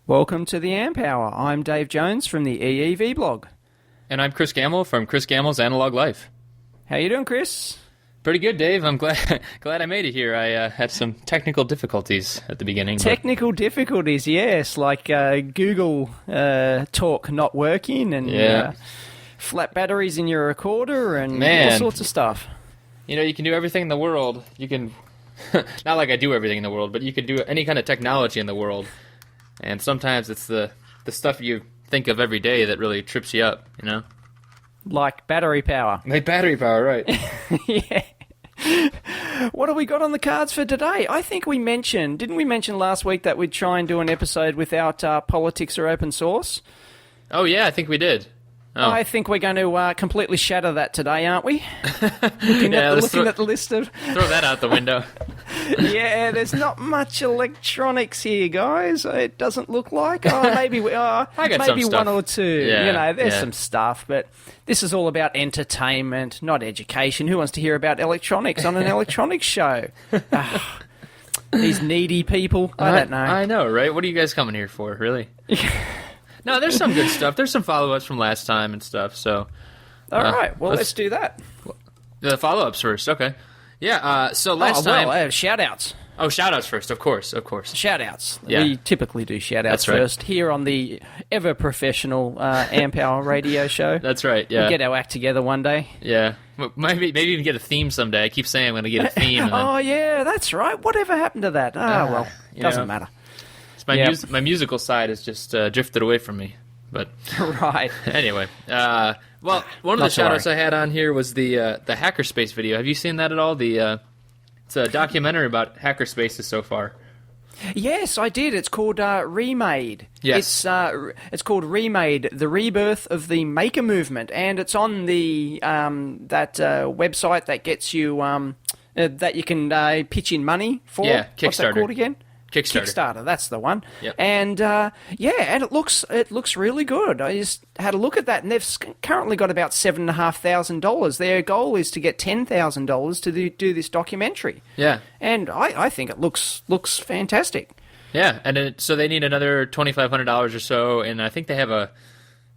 Welcome to the Amp Hour. I'm Dave Jones from the EEV blog. And I'm Chris Gamble from Chris Gamble's Analog Life. How you doing, Chris? Pretty good, Dave. I'm glad I made it here. I had some technical difficulties at the beginning. Technical difficulties, yes, like Google Talk not working and flat batteries in your recorder and all sorts of stuff. You know, you can do everything in the world. You can, not like I do everything in the world, but you can do any kind of technology in the world. And sometimes it's the stuff you think of every day that really trips you up, you know? Like battery power. Like battery power, right. Yeah. What have we got on the cards for today? I think didn't we mention last week that we'd try and do an episode without politics or open source? Oh, yeah, I think we did. Oh. I think we're going to completely shatter that today, aren't we? Looking at the list of... Throw that out the window. Yeah, there's not much electronics here, guys. It doesn't look like. Maybe one or two. Yeah, there's some stuff, but this is all about entertainment, not education. Who wants to hear about electronics on an electronics show? These needy people. I don't know. I know, right? What are you guys coming here for, really? No, there's some good stuff. There's some follow-ups from last time and stuff, so... All right, well, let's do that. The follow-ups first, okay. Yeah, so last time... shout-outs. Oh, shout-outs first, of course. Shout-outs. Yeah. We typically do shout-outs first here on the ever-professional Amp Hour radio show. That's right, yeah. We'll get our act together one day. Yeah. Maybe even get a theme someday. I keep saying I'm going to get a theme. Oh, yeah, that's right. Whatever happened to that? Well, doesn't matter. My musical side has just drifted away from me, but right. Anyway, one of the shout-outs I had on here was the Hackerspace video. Have you seen that at all? It's a documentary about hackerspaces so far. Yes, I did. It's called Remade. Yes. It's called Remade: The Rebirth of the Maker Movement, and it's on the that website that gets you that you can pitch in money for. Yeah, Kickstarter. What's that called again? Kickstarter, that's the one. Yep. And and it looks really good. I just had a look at that, and they've currently got about $7,500. Their goal is to get $10,000 to do this documentary. Yeah, and I think it looks fantastic. Yeah, and so they need another $2,500 or so, and I think they have a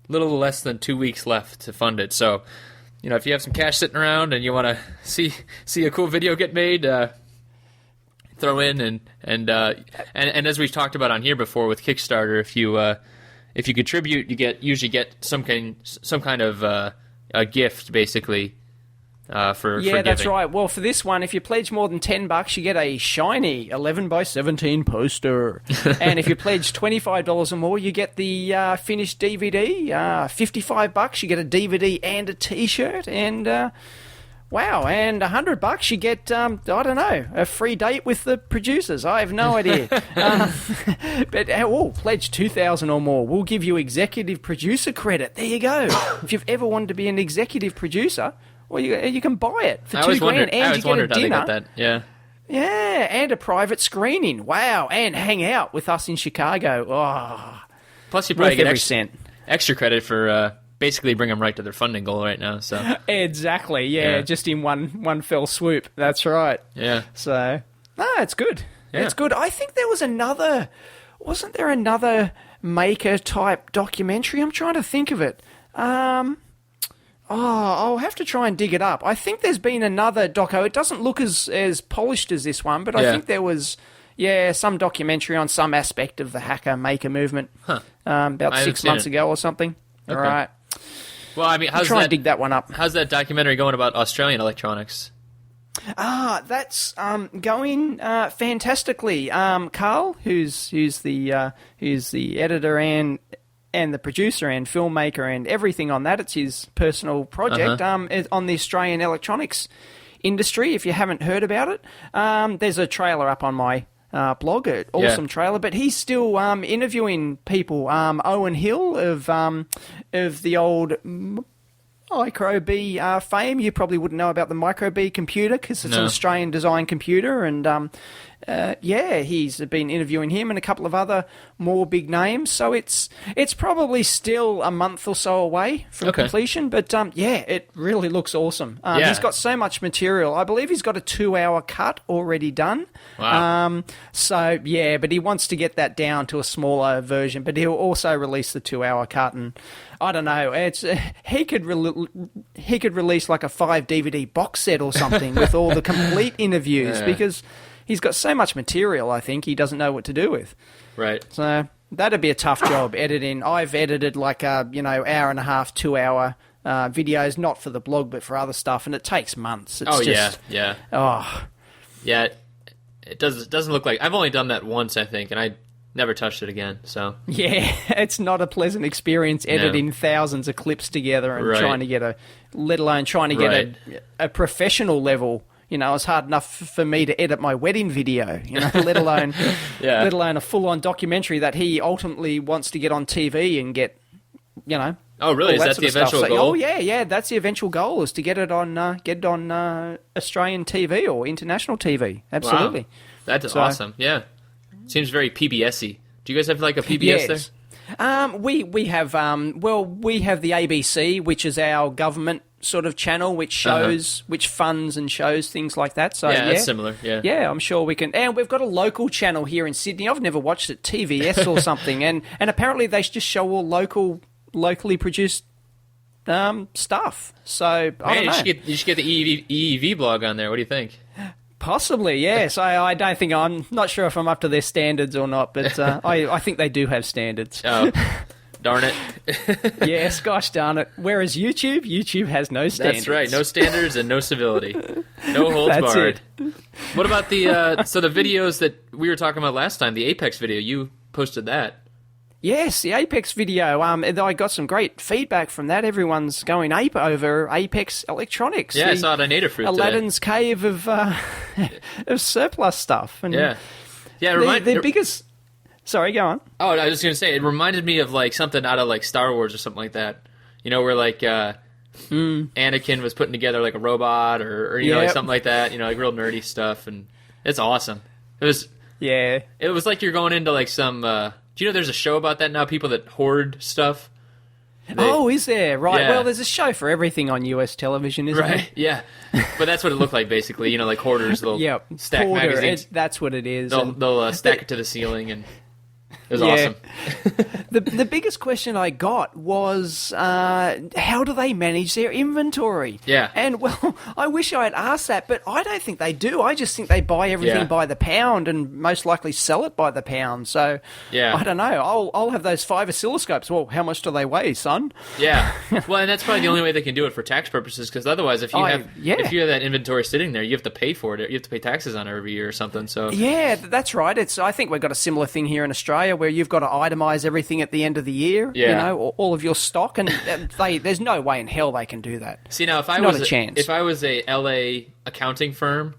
little less than 2 weeks left to fund it. So, you know, if you have some cash sitting around and you want to see a cool video get made. Throw in and as we've talked about on here before with Kickstarter, if you contribute, you usually get some kind of a gift basically for giving. That's right. Well, for this one, if you pledge more than $10, you get a shiny 11x17 poster, and if you pledge $25 or more, you get the finished DVD. $55, you get a DVD and a T-shirt, and wow, and $100 you get, I don't know, a free date with the producers. I have no idea. But pledge $2,000 or more. We'll give you executive producer credit. There you go. If you've ever wanted to be an executive producer, well, you can buy it for $2,000, and you get a dinner. How they got that. Yeah. Yeah, and a private screening. Wow, and hang out with us in Chicago. Oh, plus you probably get every cent. Extra credit for... basically bring them right to their funding goal right now. So exactly, yeah, just in one fell swoop. That's right. Yeah. So, it's good. Yeah. It's good. I think there was wasn't there another maker-type documentary? I'm trying to think of it. I'll have to try and dig it up. I think there's been another doco. It doesn't look as polished as this one, but I think there was... Yeah, some documentary on some aspect of the hacker-maker movement about 6 months ago or something. Okay. All right. Well, I mean, try and dig that one up. How's that documentary going about Australian electronics? That's going fantastically. Carl, who's the editor and the producer and filmmaker and everything on that, it's his personal project. Is on the Australian electronics industry. If you haven't heard about it, there's a trailer up on my blog, awesome trailer, but he's still interviewing people. Owen Hill of the old Micro B fame. You probably wouldn't know about the Micro B computer because it's an Australian design computer, and yeah, he's been interviewing him and a couple of other more big names. So it's probably still a month or so away from completion. But yeah, it really looks awesome. He's got so much material. I believe he's got a 2-hour cut already done. Wow. So yeah, but he wants to get that down to a smaller version. But he'll also release the 2-hour cut, and I don't know. It's he could release like a 5 DVD box set or something with all the complete interviews because he's got so much material. I think he doesn't know what to do with. Right. So that'd be a tough job editing. I've edited like a hour and a half, 2-hour videos, not for the blog but for other stuff, and it takes months. It's yeah. Oh, yeah. It doesn't look like I've only done that once, I think, and I never touched it again. So yeah, it's not a pleasant experience editing thousands of clips together and trying to get a professional level. It's hard enough for me to edit my wedding video, let alone a full-on documentary that he ultimately wants to get on TV and get, Oh, really? Is that the eventual goal? Oh, yeah. That's the eventual goal, is to get it on Australian TV or international TV. Absolutely. Wow. That's awesome. Yeah. Seems very PBS-y. Do you guys have like a PBS there? We have the ABC, which is our government sort of channel, which shows, which funds and shows things like that. So that's similar. Yeah, yeah, I'm sure we can. And we've got a local channel here in Sydney. I've never watched it, TVS or something, and apparently they just show all locally produced stuff. So I don't know. You should get the EEV blog on there. What do you think? Possibly, yes. I'm not sure if I'm up to their standards or not, but I think they do have standards. Oh, darn it. Yes, gosh darn it. Whereas YouTube has no standards. That's right, no standards and no civility. No holds barred. What about the videos that we were talking about last time, the Apex video? You posted that. Yes, the Apex video. I got some great feedback from that. Everyone's going ape over Apex Electronics. Yeah, I saw it on Adafruit Aladdin's today. Cave of surplus stuff. And yeah. The biggest... Sorry, go on. Oh, I was just going to say, it reminded me of like something out of like Star Wars or something like that. Where like Anakin was putting together like a robot or like something like that. Like real nerdy stuff, and it's awesome. It was like you're going into like some... do you know there's a show about that now? People that hoard stuff. Is there? Right. Yeah. Well, there's a show for everything on US television, isn't there? Right. Yeah. But that's what it looked like, basically. Like hoarders. They'll stack Hoarder, magazines. That's what it is. They'll stack it to the ceiling, and it was awesome. The biggest question I got was, how do they manage their inventory? Yeah. And, well, I wish I had asked that, but I don't think they do. I just think they buy everything by the pound and most likely sell it by the pound. So, I don't know. I'll have those 5 oscilloscopes. Well, how much do they weigh, son? Yeah. Well, and that's probably the only way they can do it for tax purposes, because otherwise, if you have that inventory sitting there, you have to pay for it. You have to pay taxes on it every year or something. So yeah, that's right. I think we've got a similar thing here in Australia where you've got to itemize everything at the end of the year. Yeah. All of your stock, and there's no way in hell they can do that. See, now if I was a LA accounting firm,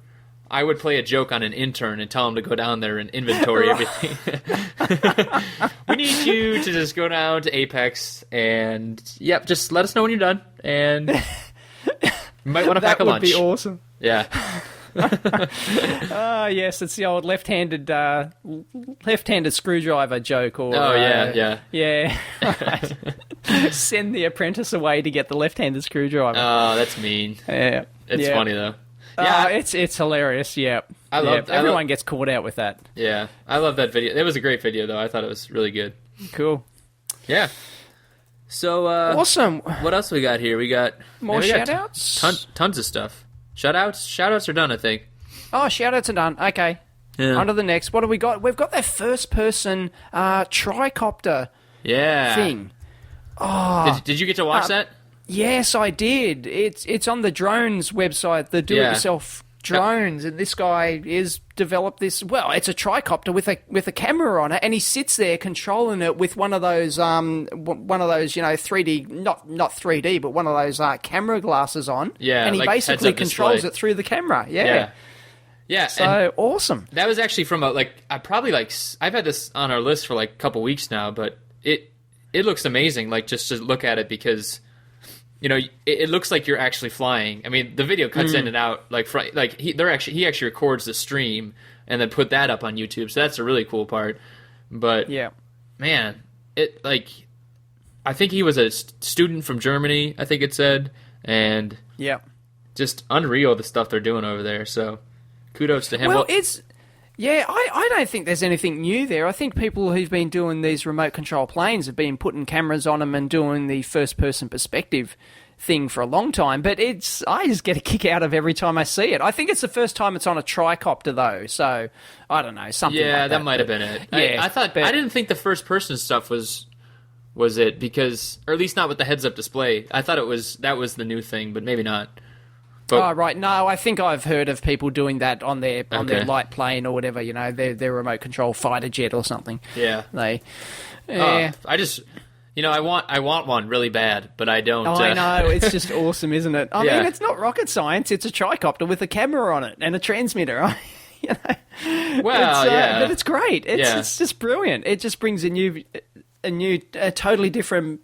I would play a joke on an intern and tell him to go down there and inventory everything. We need you to just go down to Apex and just let us know when you're done, and you might want to pack a lunch. That would be awesome. Yeah. Yes, it's the old left-handed screwdriver joke. Or yeah. Right. Send the apprentice away to get the left-handed screwdriver. Oh, that's mean. Yeah, it's funny though. Yeah, it's hilarious. Yeah, everyone gets caught out with that. Yeah, I love that video. It was a great video though. I thought it was really good. Cool. Yeah. So awesome. What else we got here? We got more shoutouts. Tons of stuff. Shoutouts are done, I think. Oh, shoutouts are done. Okay. Yeah. On to the next. What have we got? We've got that first-person tricopter thing. Oh, did you get to watch that? Yes, I did. It's on the drones website, the do-it-yourself drones, and this guy has developed this. Well, it's a tricopter with a camera on it, and he sits there controlling it with one of those 3D, not 3D, but one of those camera glasses on. Yeah, and he like basically controls it through the camera. Yeah. So awesome. That was actually from I've had this on our list for like a couple weeks now, but it looks amazing. Like just to look at it, because it looks like you're actually flying. I mean, the video cuts in and out. He actually records the stream, and then put that up on YouTube. So that's a really cool part. But Yeah. man, it I think he was a student from Germany, I think it said, and Yeah. just unreal the stuff they're doing over there. So kudos to him. Well, I don't think there's anything new there. I think people who've been doing these remote control planes have been putting cameras on them and doing the first-person perspective thing for a long time, but I just get a kick out of every time I see it. I think it's the first time it's on a tricopter, though, so I don't know, something like that. Yeah, that might have been it. Yeah, I didn't think the first-person stuff was it, because, or at least not with the heads-up display. I thought that was the new thing, but maybe not. But, oh, right. No, I think I've heard of people doing that on their light plane or whatever, their remote control fighter jet or something. Yeah. I just, I want one really bad, but I don't. I know, it's just awesome, isn't it? I mean, it's not rocket science. It's a tricopter with a camera on it and a transmitter. Well, yeah. But it's great. It's just brilliant. It just brings a totally different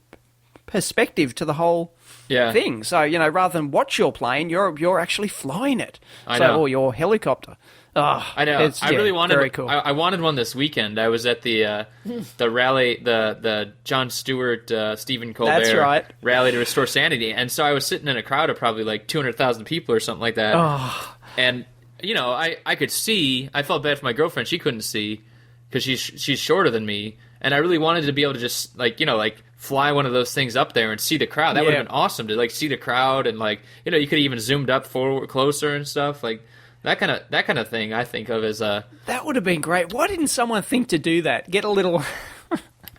perspective to the whole thing. So, rather than watch your plane, you're actually flying it. I know. Or your helicopter. Oh, I know. I really wanted. Very cool. I wanted one this weekend. I was at the rally, the Jon Stewart, Stephen Colbert rally to restore sanity, and so I was sitting in a crowd of probably like 200,000 people or something like that. Oh. And I could see. I felt bad for my girlfriend; she couldn't see because she's shorter than me, and I really wanted to be able to just fly one of those things up there and see the crowd. That would have been awesome to see the crowd, and you could have even zoomed up forward closer and stuff like. That kind of thing I think of as a... That would have been great. Why didn't someone think to do that? Get a little...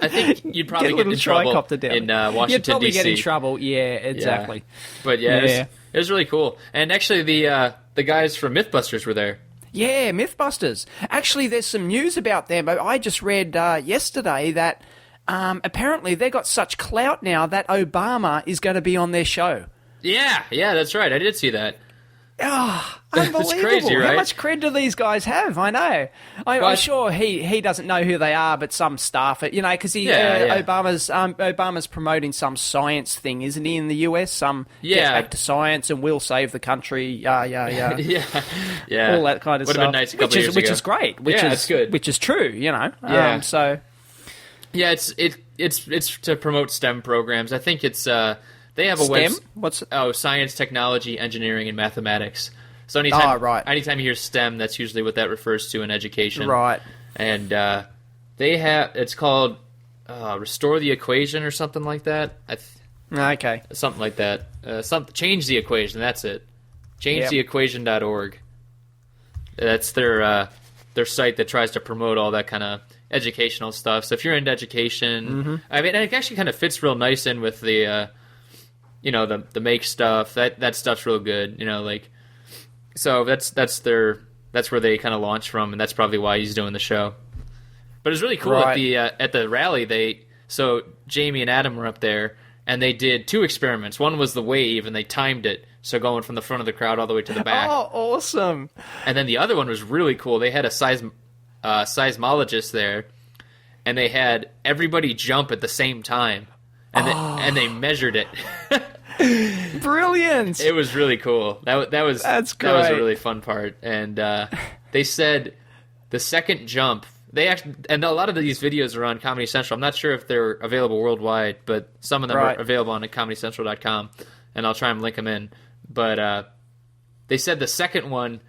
I think you'd probably get in trouble in Washington, D.C. You'd probably get in trouble, yeah, exactly. Yeah. But it was really cool. And actually the guys from Mythbusters were there. Yeah, Mythbusters. Actually, there's some news about them. I just read yesterday that apparently they got such clout now that Obama is going to be on their show. Yeah, that's right. I did see that. Oh, unbelievable. It's crazy, right? How much cred do these guys have? I know. I'm sure he doesn't know who they are, but some staff, because Obama's promoting some science thing, isn't he, in the US? Get back to science and we'll save the country. Yeah. Yeah. All that kind of stuff. Would have been nice a couple years ago. Which is great. It's good. Which is true, Yeah. Yeah, it's to promote STEM programs. I think it's... They have a STEM? Science, technology, engineering, and mathematics. So anytime you hear STEM, that's usually what that refers to in education. Right. And it's called Restore the Equation or something like that. Okay. Something like that. Change the Equation, that's it. ChangeTheEquation.org. That's their site that tries to promote all that kind of educational stuff. So if you're into education, I mean, it actually kind of fits real nice in with the... the make stuff, that stuff's real good, so that's where they kind of launch from, and that's probably why he's doing the show. But it's really cool at the rally. So Jamie and Adam were up there, and they did 2 experiments. One was the wave, and they timed it, so going from the front of the crowd all the way to the back. Oh, awesome! And then the other one was really cool. They had a seismologist there, and they had everybody jump at the same time. And they measured it. Brilliant! It was really cool. That's great. That was a really fun part. And they said the second jump. And a lot of these videos are on Comedy Central. I'm not sure if they're available worldwide, but some of them are available on ComedyCentral.com, and I'll try and link them in. But they said the second one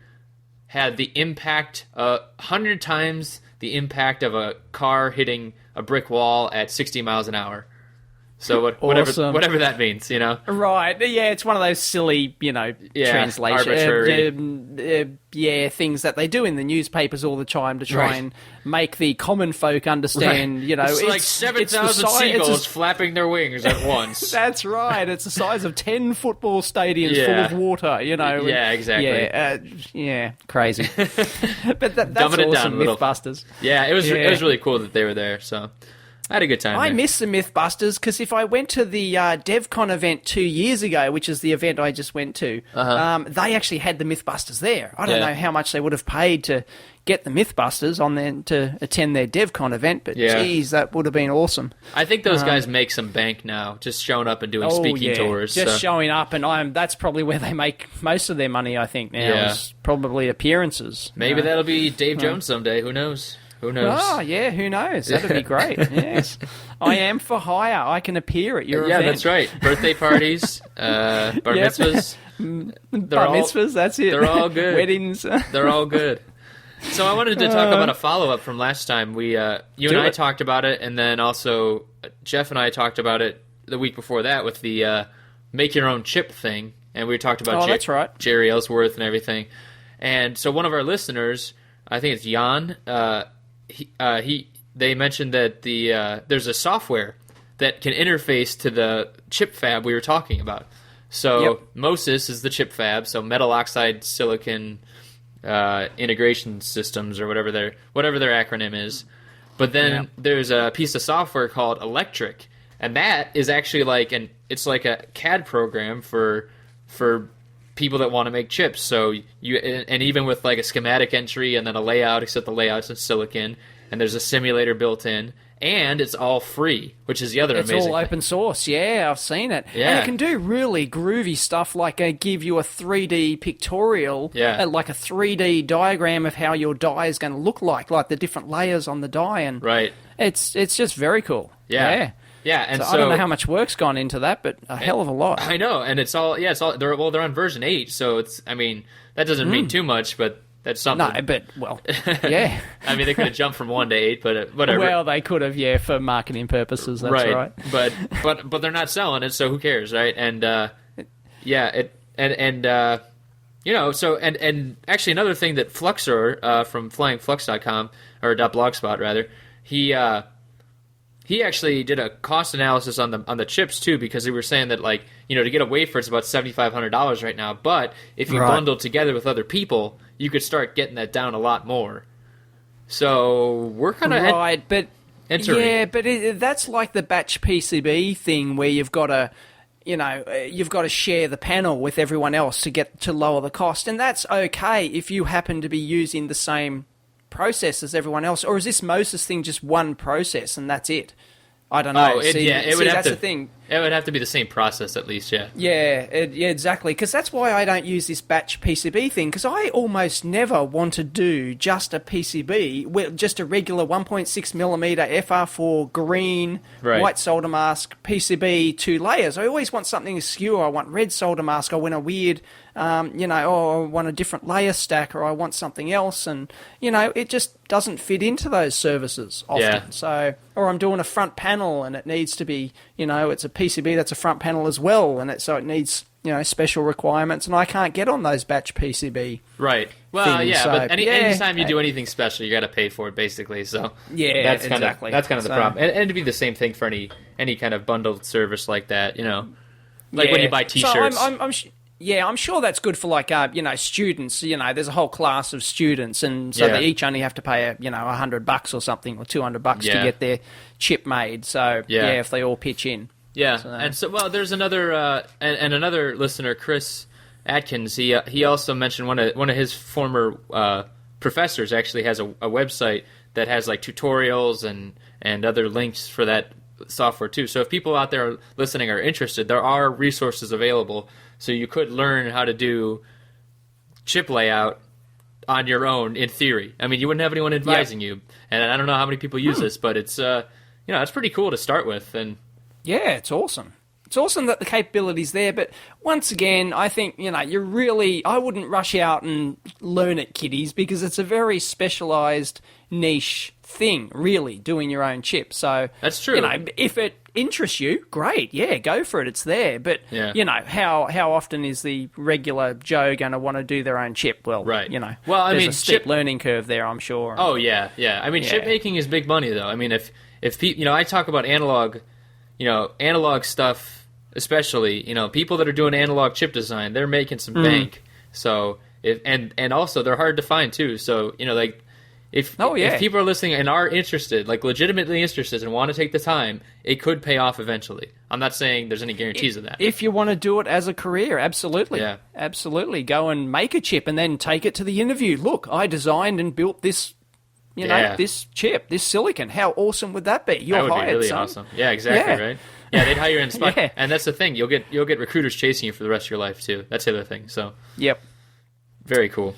had the impact 100 times the impact of a car hitting a brick wall at 60 miles an hour. So whatever that means, Right, yeah, it's one of those silly, translation, things that they do in the newspapers all the time to try and make the common folk understand, It's like 7,000 seagulls flapping their wings at once. That's right, it's the size of 10 football stadiums full of water, Yeah, exactly. Crazy. But that's awesome, Mythbusters. Yeah, it was really cool that they were there, so... I had a good time. I there. miss the Mythbusters because if I went to the DevCon event 2 years ago, which is the event I just went to, they actually had the Mythbusters there. I don't know how much they would have paid to get the Mythbusters on then to attend their DevCon event, but geez, that would have been awesome. I think those guys make some bank now, just showing up and doing speaking tours. Just showing up, and that's probably where they make most of their money, I think, now, is probably appearances. Maybe that'll be Dave Jones someday. Who knows? Who knows? Oh, yeah, who knows? That'd be great, yes. I am for hire. I can appear at your event. Yeah, that's right. Birthday parties, bar mitzvahs. Bar mitzvahs, that's it. They're all good. Weddings. They're all good. So I wanted to talk about a follow-up from last time. You and I talked about it, and then also Jeff and I talked about it the week before that with the make-your-own chip thing, and we talked about that's right. Jerry Ellsworth and everything. And so one of our listeners, I think it's Jan, they mentioned that there's a software that can interface to the chip fab we were talking about. So MOSIS is the chip fab, so metal oxide silicon integration systems, or whatever their acronym is. But then there's a piece of software called Electric, and that is actually it's like a CAD program for people that want to make chips. So even with like a schematic entry and then a layout, except the layout's in silicon, and there's a simulator built in, and it's all free, which is the other amazing thing. It's all open source, I've seen it. Yeah. And it can do really groovy stuff, like give you a 3D pictorial, like a 3D diagram of how your die is going to look like the different layers on the die, and it's just very cool. Yeah, and so I don't know how much work's gone into that, but a hell of a lot. I know, and it's all they're on version 8, so that doesn't mean too much, but that's something. No, but yeah. I mean, they could have jumped from 1 to 8, but whatever. Well, they could have, for marketing purposes. That's right. But they're not selling it, so who cares, right? And so actually another thing that Fluxor from flyingflux.com or .blogspot rather, he actually did a cost analysis on the chips too, because they were saying that to get a wafer it's about $7,500 right now, but if you bundle together with other people, you could start getting that down a lot more. So we're kind of entering. That's like the batch PCB thing where you've got to share the panel with everyone else to lower the cost, and that's okay if you happen to be using the same process as everyone else. Or is this MOSIS thing just one process and that's it? I don't know. That's the thing. It would have to be the same process at least, yeah. Yeah, exactly. Because that's why I don't use this batch PCB thing, because I almost never want to do just a PCB, just a regular 1.6mm FR4 green white solder mask PCB 2 layers. I always want something askew. I want red solder mask. I want a weird, I want a different layer stack, or I want something else. And, it just doesn't fit into those services often. Yeah. So, or I'm doing a front panel and it needs to be, it's a PCB that's a front panel as well, and so it needs special requirements, and I can't get on those batch PCB. Right. Well, things, but anytime you do anything special, you got to pay for it, basically. So that's kind of the problem, and it'd be the same thing for any kind of bundled service like that. When you buy T-shirts. So I'm sure that's good for students. There's a whole class of students, and so they each only have to pay $100 or something, or $200 to get their chip made. So if they all pitch in. Yeah, and so there's another and another listener, Chris Atkins. He also mentioned one of his former professors actually has a website that has tutorials and other links for that software too. So if people out there listening are interested, there are resources available. So you could learn how to do chip layout on your own in theory. I mean, you wouldn't have anyone advising you, and I don't know how many people use this, but it's it's pretty cool to start with. And yeah, it's awesome. It's awesome that the capability's there, but once again, I think, I wouldn't rush out and learn it, kiddies, because it's a very specialised niche thing, really, doing your own chip. So that's true. If it interests you, great, go for it, it's there. But, how often is the regular Joe going to want to do their own chip? Well, right. There's a steep learning curve there, I'm sure. Oh, yeah. I mean, chip making is big money, though. I mean, if I talk about analog stuff, especially, people that are doing analog chip design, they're making some bank. So and also they're hard to find too. So if Oh, yeah. if people are listening and are interested, like legitimately interested, and want to take the time, it could pay off eventually. I'm not saying there's any guarantees of that. If you want to do it as a career, absolutely. Yeah. Absolutely. Go and make a chip and then take it to the interview. Look, I designed and built this, this chip, this silicon. How awesome would that be? You're That would hired, be really son. awesome. Yeah, exactly, Yeah. right? Yeah, they'd hire you in spot. Yeah. And that's the thing. You'll get recruiters chasing you for the rest of your life, too. That's the other thing. So, Yep. very cool.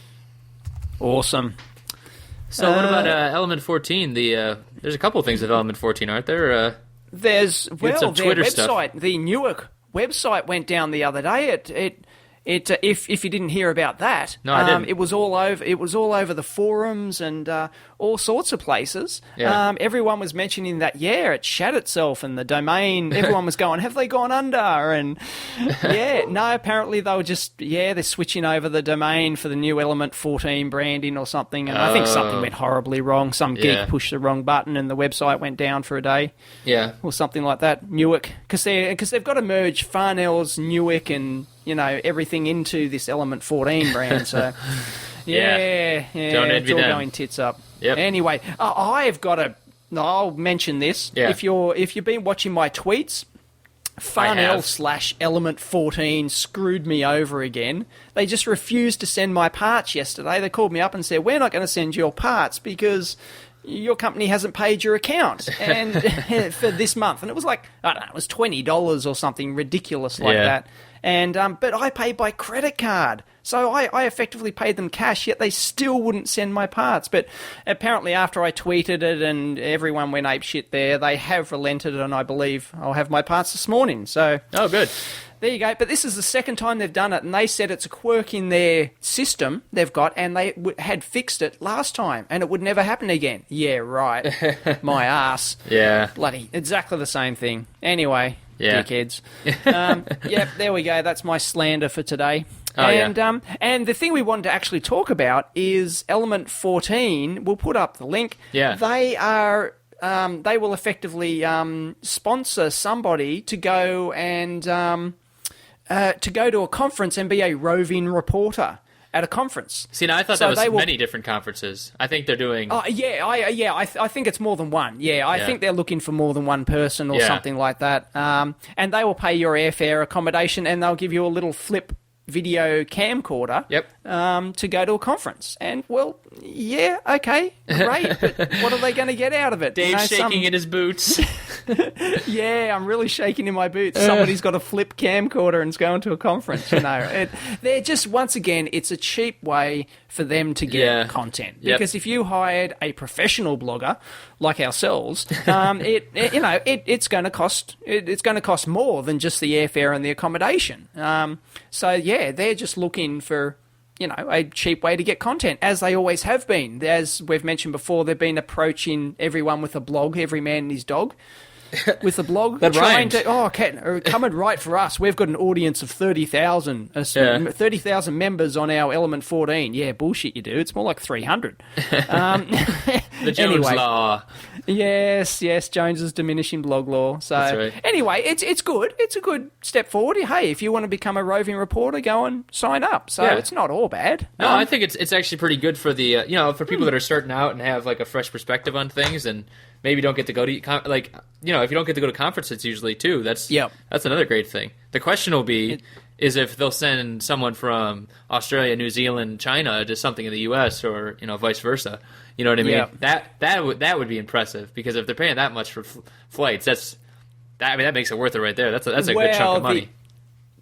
Awesome. So what about Element 14? There's a couple of things with Element 14, aren't there? There's some their Twitter website, stuff. the Newark website went down the other day. If you didn't hear about that, No, I didn't. It was all over the forums and all sorts of places. Yeah. Everyone was mentioning that. Yeah, it shat itself, and the domain. Everyone was going, "Have they gone under?" And no. Apparently they were just they're switching over the domain for the new Element 14 branding or something. And I think something went horribly wrong. Some geek pushed the wrong button, and the website went down for a day. Yeah. Or something like that. Newark, because they've got to merge Farnell's, Newark, and everything into this Element 14 brand. So yeah, Don't envy it's all them. going tits up. Yep. Anyway, I'll mention this. Yeah. If you've been watching my tweets, Farnell/Element 14 screwed me over again. They just refused to send my parts yesterday. They called me up and said, "We're not going to send your parts because your company hasn't paid your account and for this month." And it was like, I don't know, it was $20 or something ridiculous like that. And but I paid by credit card, so I effectively paid them cash, yet they still wouldn't send my parts. But apparently after I tweeted it and everyone went apeshit there, they have relented, and I believe I'll have my parts this morning. So Good. there you go. But this is the second time they've done it, and they said it's a quirk in their system they've got, and they had fixed it last time, and it would never happen again. Yeah, right. My ass. Yeah. Bloody, exactly the same thing. Anyway, Yeah. dickheads. Yep, there we go. That's my slander for today. Oh, And the thing we wanted to actually talk about is Element 14. We'll put up the link. Yeah. They are... they will effectively sponsor somebody to go and to go to a conference and be a roving reporter at a conference. See, now I thought So that they was will- many different conferences. I think they're doing... Oh, I think it's more than one. I think they're looking for more than one person or Yeah. something like that. And they will pay your airfare, accommodation, and they'll give you a little flip video camcorder Yep. to go to a conference. And, well, yeah, okay, great. But what are they going to get out of it? Dave's shaking in his boots. Yeah, I'm really shaking in my boots. Somebody's got a flip camcorder and is going to a conference, They're just, once again, it's a cheap way for them to get content. Yep. Because if you hired a professional blogger like ourselves, it's going to cost it's going to cost more than just the airfare and the accommodation. They're just looking for a cheap way to get content, as they always have been. As we've mentioned before, they've been approaching everyone with a blog, every man and his dog. With a blog, That trying rhymed. come and write for us. We've got an audience of 30,000 members on our Element 14. Yeah, bullshit, you do. It's more like 300. The Jones Anyway. Law. Yes, Jones's diminishing blog law. So That's right. anyway, it's good. It's a good step forward. Hey, if you want to become a roving reporter, go and sign up. So it's not all bad. No, I think it's actually pretty good for the for people that are starting out and have like a fresh perspective on things, and maybe don't get to go to if you don't get to go to conferences usually too. That's another great thing. The question will be is if they'll send someone from Australia, New Zealand, China to something in the U.S. or vice versa. You know what I mean? Yeah. That would be impressive, because if they're paying that much for flights, that makes it worth it right there. That's a good chunk of money.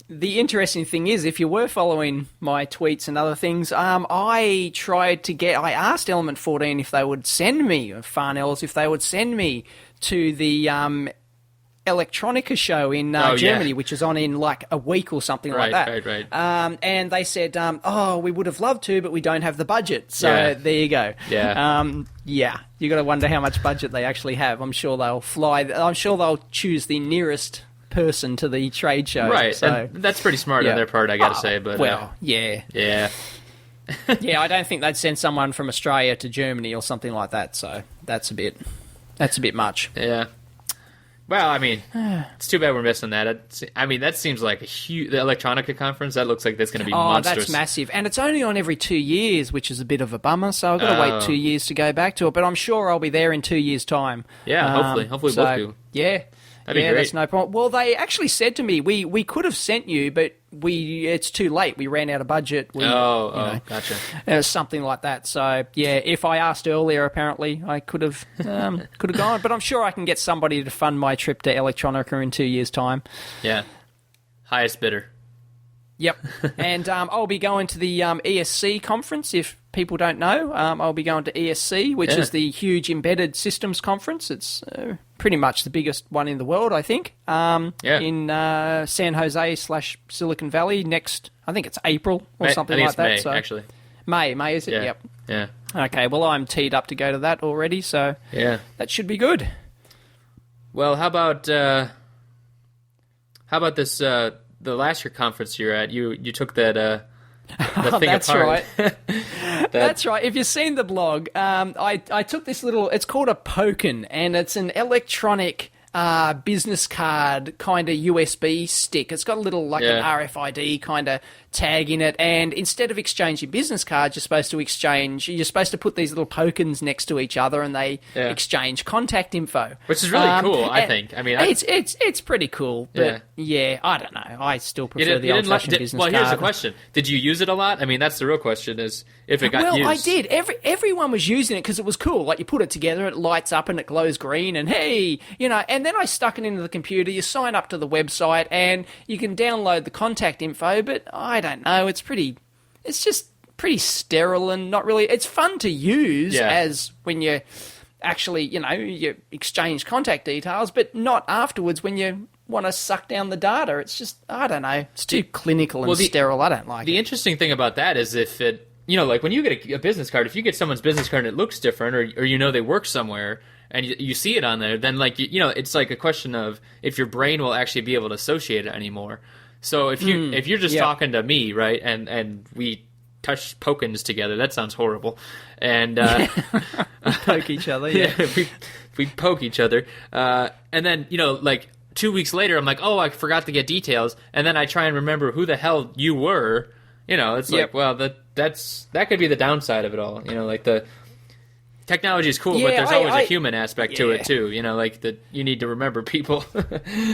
The interesting thing is, if you were following my tweets and other things, I asked Element 14 if they would send me, Farnell's, if they would send me to the Electronica show in Germany, which is on in like a week or something like that. Right. And they said, we would have loved to, but we don't have the budget. So there you go. Yeah. You got to wonder how much budget they actually have. I'm sure they'll fly. I'm sure they'll choose the nearest person to the trade show. Right. So And that's pretty smart on their part, I got to say. But yeah. Yeah. I don't think they'd send someone from Australia to Germany or something like that. So that's a bit much. Yeah. Well, I mean, it's too bad we're missing that. I mean, that seems like a huge... The Electronica conference, that looks like that's going to be monstrous. That's massive. And it's only on every 2 years, which is a bit of a bummer, so I've got to wait 2 years to go back to it. But I'm sure I'll be there in 2 years' time. Yeah, hopefully. Hopefully both do. Yeah. That'd be great. That's no problem. Well, they actually said to me, we could have sent you, but it's too late. We ran out of budget. Gotcha. Something like that. So, yeah, if I asked earlier, apparently, I could have gone. But I'm sure I can get somebody to fund my trip to Electronica in 2 years' time. Yeah. Highest bidder. Yep. And I'll be going to the ESC conference, if people don't know. I'll be going to ESC, which is the huge embedded systems conference. It's pretty much the biggest one in the world, I think, in San Jose/Silicon Valley next, I think it's April or something like that. May, actually. May, is it? Yeah. Yep. Yeah. Okay, well, I'm teed up to go to that already, so that should be good. Well, how about this... the last year conference you're at, you took that the thing that's apart. Right. That's right. If you've seen the blog, I took this little. It's called a Poken, and it's an electronic business card kind of USB stick. It's got a little an RFID kind of tag in it, and instead of exchanging business cards, you're supposed to put these little Pokens next to each other, and they exchange contact info, which is really cool. I think. I mean, it's pretty cool, but I don't know. I still prefer the old-fashioned business card. Well, here's the question: did you use it a lot? I mean, that's the real question: is if it got used. Well, I did. Everyone was using it because it was cool. Like, you put it together, it lights up and it glows green, and hey, and then I stuck it into the computer. You sign up to the website, and you can download the contact info. But I don't know. It's just pretty sterile and not really. It's fun to use as when you actually, you exchange contact details, but not afterwards when you want to suck down the data. It's just, I don't know. It's too clinical and sterile. I don't like it. The interesting thing about that is if it, like when you get a business card, if you get someone's business card and it looks different, or they work somewhere and you see it on there, then it's like a question of if your brain will actually be able to associate it anymore. So if you're just talking to me, right, and we touch Pokens together, that sounds horrible. And poke each other, we poke each other, and then 2 weeks later, I'm like, oh, I forgot to get details, and then I try and remember who the hell you were. It's like, well, that could be the downside of it all. Like the technology is cool, but there's always a human aspect to it too. That you need to remember people.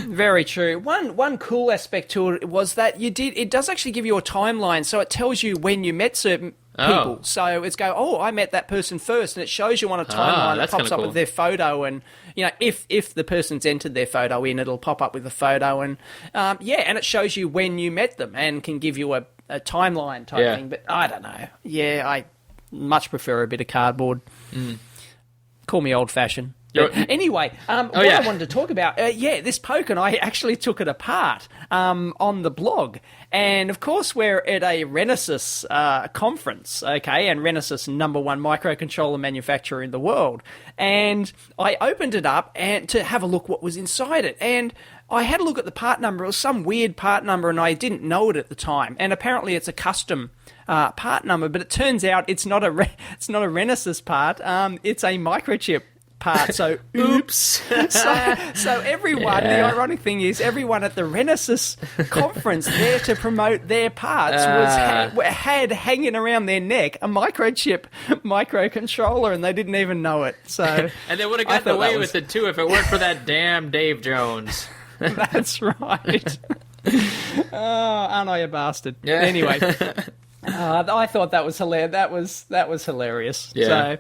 Very true. One cool aspect to it was that it does actually give you a timeline, so it tells you when you met certain people. So it's I met that person first, and it shows you on a timeline. It pops up with their photo, and if the person's entered their photo in, it'll pop up with the photo, and and it shows you when you met them and can give you a timeline type thing. But I don't know. Yeah, I much prefer a bit of cardboard. Call me old-fashioned. Anyway, I wanted to talk about, this Poken, I actually took it apart on the blog. And, of course, we're at a Renesas conference, okay, and Renesas, #1 microcontroller manufacturer in the world. And I opened it up to have a look what was inside it. And I had a look at the part number. It was some weird part number, and I didn't know it at the time. And apparently it's a custom part number, but it turns out it's not a Renesas part. It's a microchip part. So oops. so everyone, the ironic thing is, everyone at the Renesas conference there to promote their parts had hanging around their neck a microchip microcontroller, and they didn't even know it. So and they would have gotten away with it too if it weren't for that damn Dave Jones. That's right. Aren't I a bastard? Yeah. Anyway, I thought that was hilarious. That was hilarious. Yeah. So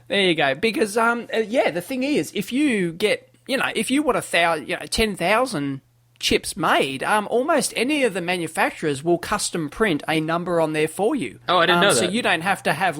there you go. Because the thing is, if you get, if you want 10,000 chips made, almost any of the manufacturers will custom print a number on there for you. Oh, I didn't know that. So you don't have to have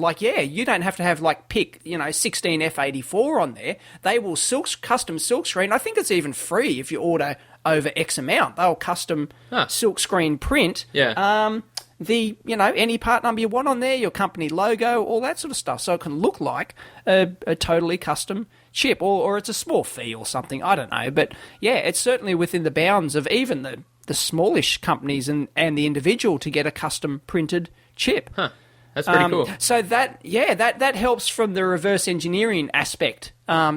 pick 16 F84 on there. They will custom silkscreen. I think it's even free if you order over X amount. They'll custom silkscreen print. Yeah. Any part number you want on there, your company logo, all that sort of stuff, so it can look like a totally custom chip, or it's a small fee or something, I don't know, but yeah, it's certainly within the bounds of even the smallish companies and the individual to get a custom printed chip. That's pretty cool. So that helps from the reverse engineering aspect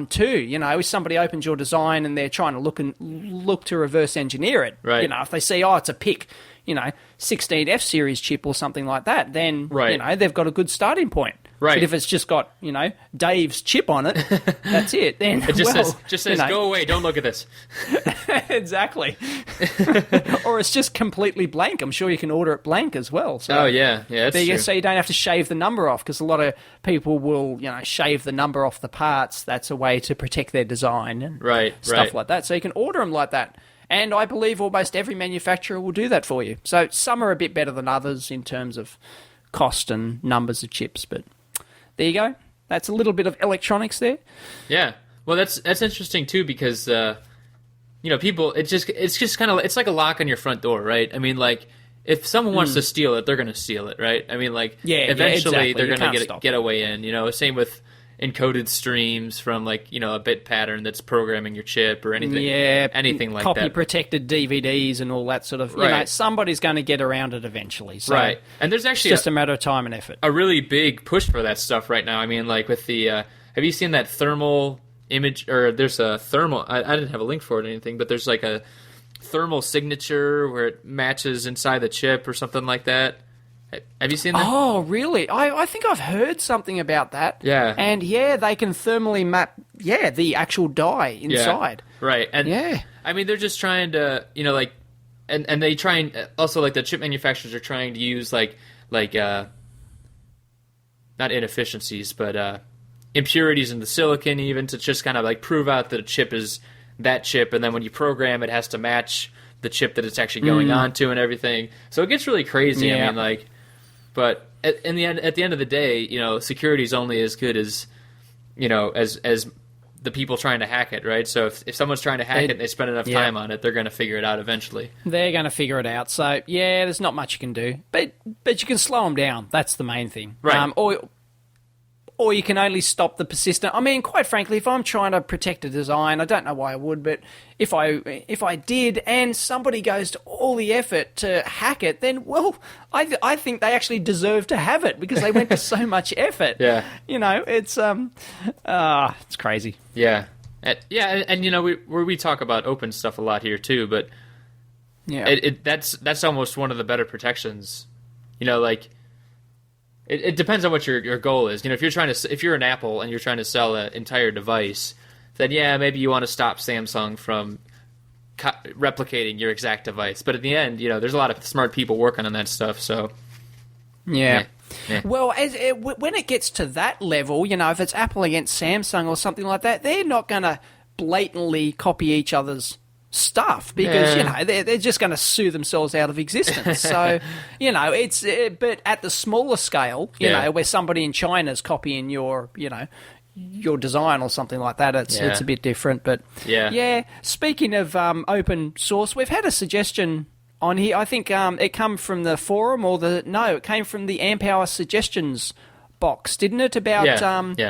too. You know, if somebody opens your design and they're trying to look to reverse engineer it, right. You know, if they see, it's a PIC, 16F series chip or something like that, then they've got a good starting point. Right. But if it's just got, Dave's chip on it, that's it. Then it just says go away, don't look at this. Exactly. Or it's just completely blank. I'm sure you can order it blank as well. So that's true. So you don't have to shave the number off, because a lot of people will, shave the number off the parts. That's a way to protect their design and stuff like that. So you can order them like that. And I believe almost every manufacturer will do that for you. So some are a bit better than others in terms of cost and numbers of chips, but there you go. That's a little bit of electronics there. Yeah. Well, that's interesting too, because people, it's just kind of, it's like a lock on your front door, right? I mean, like, if someone wants to steal it, they're going to steal it, right? I mean, like, eventually exactly. they're going to get a way in. Same with encoded streams from, like, a bit pattern that's programming your chip or anything. Anything like that. Copy protected DVDs and all that sort of. Somebody's going to get around it eventually. So right. And there's actually it's just a matter of time and effort. A really big push for that stuff right now. I mean, like, with the have you seen that thermal image, or there's a thermal, I didn't have a link for it or anything, but there's like a thermal signature where it matches inside the chip or something like that. Have you seen that? Oh, really? I think I've heard something about that. Yeah. And they can thermally map the actual die inside. Yeah. Right. And I mean, they're just trying to, and they try and also, like, the chip manufacturers are trying to use like not inefficiencies, but impurities in the silicon, even, to just kind of like prove out that a chip is that chip, and then when you program it has to match the chip that it's actually going onto and everything. So it gets really crazy. Yeah. I mean, like, but at the end of the day, security is only as good as as the people trying to hack it, right? So if someone's trying to hack it and they spend enough time on it, they're going to figure it out eventually. They're going to figure it out. So there's not much you can do, but you can slow them down. That's the main thing, right? Or you can only stop the persistent. I mean, quite frankly, if I'm trying to protect a design, I don't know why I would, but if I did, and somebody goes to all the effort to hack it, then, well, I think they actually deserve to have it, because they went to so much effort. Yeah. It's crazy. Yeah. And we talk about open stuff a lot here too, but that's almost one of the better protections. Like, it depends on what your goal is. If you're an Apple and you're trying to sell an entire device, then maybe you want to stop Samsung from replicating your exact device. But at the end, there's a lot of smart people working on that stuff. So yeah. Well, when it gets to that level, if it's Apple against Samsung or something like that, they're not going to blatantly copy each other's stuff, because they're just going to sue themselves out of existence. So it's but at the smaller scale, where somebody in China's copying your design or something like that, it's a bit different. But speaking of open source, we've had a suggestion on here. I think it came from the forum, it came from the Amp Hour suggestions box, didn't it? About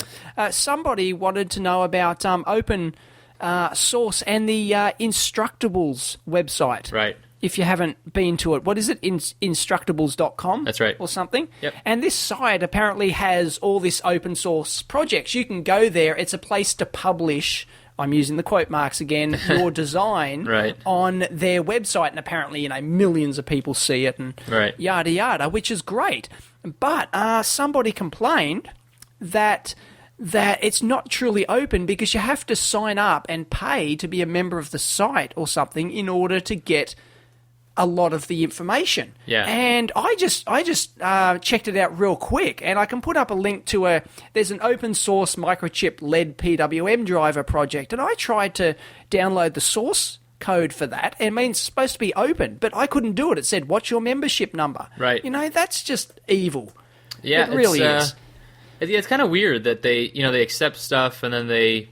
somebody wanted to know about open source and the Instructables website. Right. If you haven't been to it, what is it? Instructables.com? That's right. Or something? Yep. And this site apparently has all this open source projects. You can go there. It's a place to publish, I'm using the quote marks again, your design on their website. And apparently, millions of people see it and yada yada, which is great. But somebody complained that it's not truly open, because you have to sign up and pay to be a member of the site or something in order to get a lot of the information. Yeah. And I just checked it out real quick, and I can put up a link to there's an open source microchip LED PWM driver project, and I tried to download the source code for that. It means it's supposed to be open, but I couldn't do it. It said, what's your membership number? Right. That's just evil. Yeah, it really is. It's kind of weird that they accept stuff and then they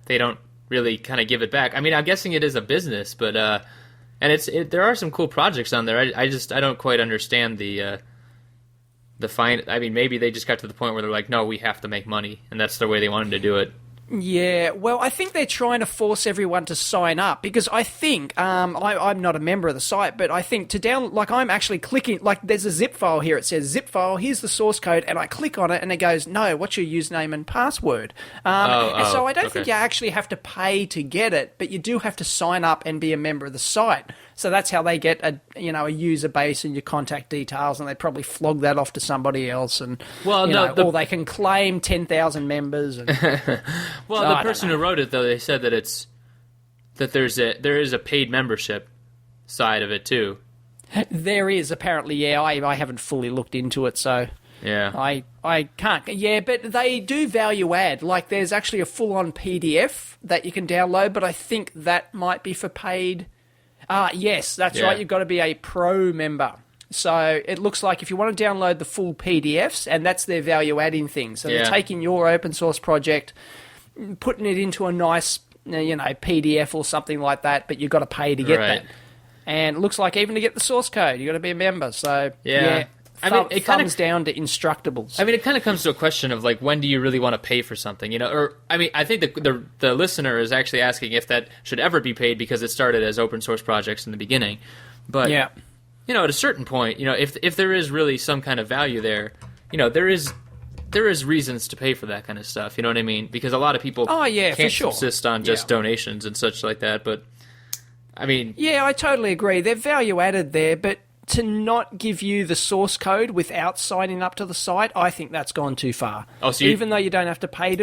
don't really kind of give it back. I mean, I'm guessing it is a business, but and there are some cool projects on there. I don't quite understand the fine. I mean, maybe they just got to the point where they're like, no, we have to make money, and that's the way they wanted to do it. Yeah, well, I think they're trying to force everyone to sign up because I think I'm not a member of the site, but I think I'm actually clicking, like there's a zip file here. It says zip file. Here's the source code, and I click on it, and it goes, "No, what's your username and password?" And so I don't think you actually have to pay to get it, but you do have to sign up and be a member of the site. So that's how they get a user base and your contact details, and they probably flog that off to somebody else, and or they can claim 10,000 members. And, well, the person who wrote it though, they said that there is a paid membership side of it too. There is apparently, yeah. I haven't fully looked into it, so yeah, I can't. Yeah, but they do value add. Like there's actually a full-on PDF that you can download, but I think that might be for paid. Yes, that's right. You've got to be a pro member. So it looks like if you want to download the full PDFs, and that's their value-adding thing. So they're taking your open source project, putting it into a nice, PDF or something like that, but you've got to pay to get that. And it looks like even to get the source code, you've got to be a member. So, it comes down to Instructables. I mean, it kind of comes to a question of, like, when do you really want to pay for something, Or, I mean, I think the listener is actually asking if that should ever be paid because it started as open source projects in the beginning. But, at a certain point, if there is really some kind of value there, there is reasons to pay for that kind of stuff, you know what I mean? Because a lot of people can't subsist on just donations and such like that, but, I mean... Yeah, I totally agree. They're value added there, but to not give you the source code without signing up to the site, I think that's gone too far. Oh, so even though you don't have to pay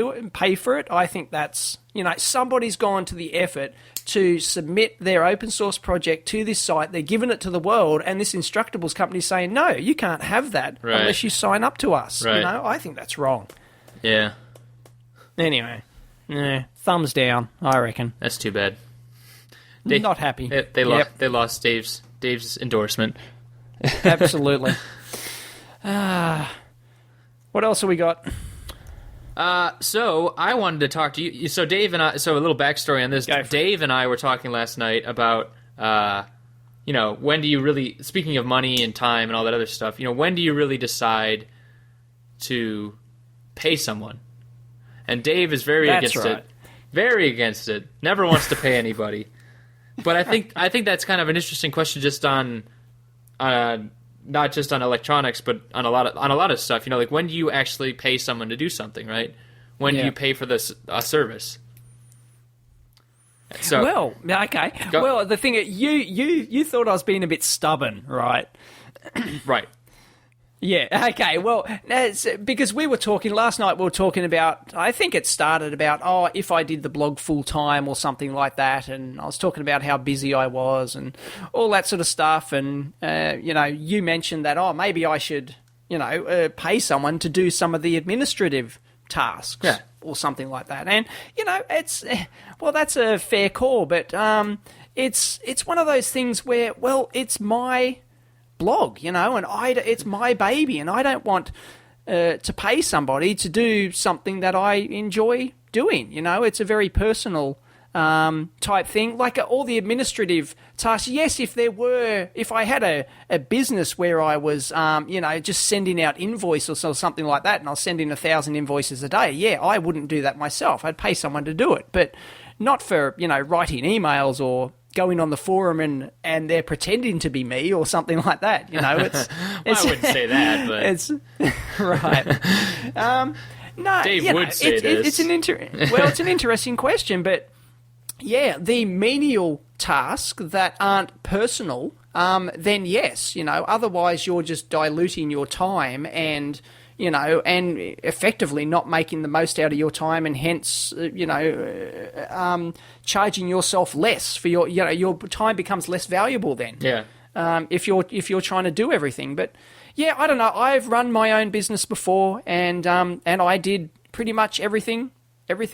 for it, I think that's, somebody's gone to the effort to submit their open source project to this site. They're giving it to the world, and this Instructables company is saying, no, you can't have that unless you sign up to us. Right. I think that's wrong. Yeah. Anyway, thumbs down, I reckon. That's too bad. Not happy. They lost Dave's endorsement. Absolutely. What else have we got? So I wanted to talk to you. So Dave and I. So a little backstory on this. Dave and I were talking last night about, when do you really? Speaking of money and time and all that other stuff, when do you really decide to pay someone? And Dave is very against it. Very against it. Never wants to pay anybody. But I think that's kind of an interesting question, just on, not just on electronics, but on a lot of stuff. Like when do you actually pay someone to do something, right? When do you pay for a service? So, well, okay. Well, the thing you thought I was being a bit stubborn, right? Right. Yeah, okay, well, because we were talking, last night we were talking about, I think it started about, if I did the blog full-time or something like that, and I was talking about how busy I was and all that sort of stuff, and, you mentioned that, maybe I should, pay someone to do some of the administrative tasks or something like that. And, that's a fair call, but it's one of those things where, it's my blog, and it's my baby, and I don't want to pay somebody to do something that I enjoy doing. It's a very personal type thing. Like all the administrative tasks. Yes, if I had a business where I was, just sending out invoices or something like that, and I was sending 1,000 invoices a day, I wouldn't do that myself. I'd pay someone to do it, but not for writing emails or going on the forum and they're pretending to be me or something like that. It's I wouldn't say that, but it's right. No, Dave would say this. It's an interesting question, but the menial tasks that aren't personal, then yes, otherwise you're just diluting your time and and effectively not making the most out of your time, and hence, charging yourself less for your time becomes less valuable then. Yeah. If you're trying to do everything, but I don't know. I've run my own business before, and I did pretty much everything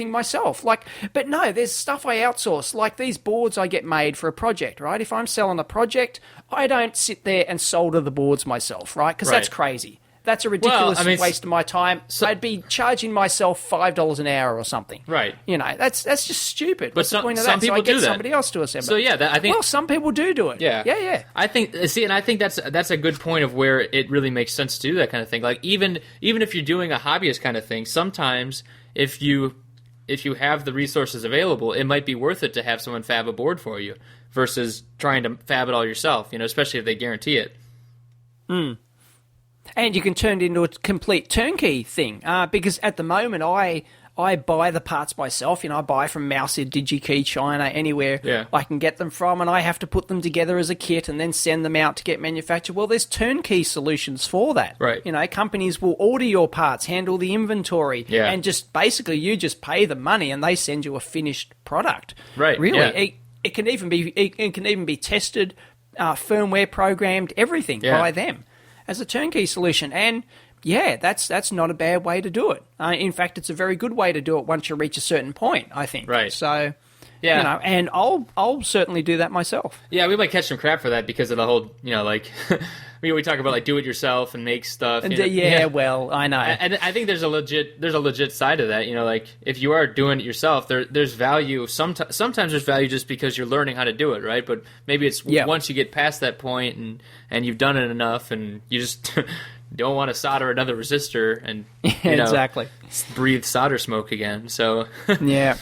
myself. But no, there's stuff I outsource, like these boards I get made for a project, right? If I'm selling a project, I don't sit there and solder the boards myself, right? Because that's crazy. That's a ridiculous waste of my time. So I'd be charging myself $5 an hour or something. Right. That's just stupid. But What's the point of that? Some people so I get do that. somebody else to assemble. So I think. Well, some people do it. Yeah. Yeah. I think that's a good point of where it really makes sense to do that kind of thing. Like even if you're doing a hobbyist kind of thing, sometimes if you if you have the resources available, it might be worth it to have someone fab a board for you versus trying to fab it all yourself, especially if they guarantee it. And you can turn it into a complete turnkey thing, because at the moment I buy the parts myself. I buy from Mouser, DigiKey, China, anywhere I can get them from, and I have to put them together as a kit and then send them out to get manufactured. Well, there's turnkey solutions for that. Right. Companies will order your parts, handle the inventory, Yeah. and just basically you just pay them money and they send you a finished product. Right. Really, Yeah. it can even be tested, firmware programmed, everything by them as a turnkey solution. And yeah, that's not a bad way to do it. In fact, it's a very good way to do it once you reach a certain point, I think. Right. So, Yeah. and I'll certainly do that myself. Yeah, we might catch some crap for that because of the whole, we talk about like do it yourself and make stuff. Well, I know. And I think there's a legit side of that. Like if you are doing it yourself, there's value. Sometimes there's value just because you're learning how to do it, right? But maybe it's once you get past that point and you've done it enough and you just don't want to solder another resistor and exactly breathe solder smoke again. So yeah.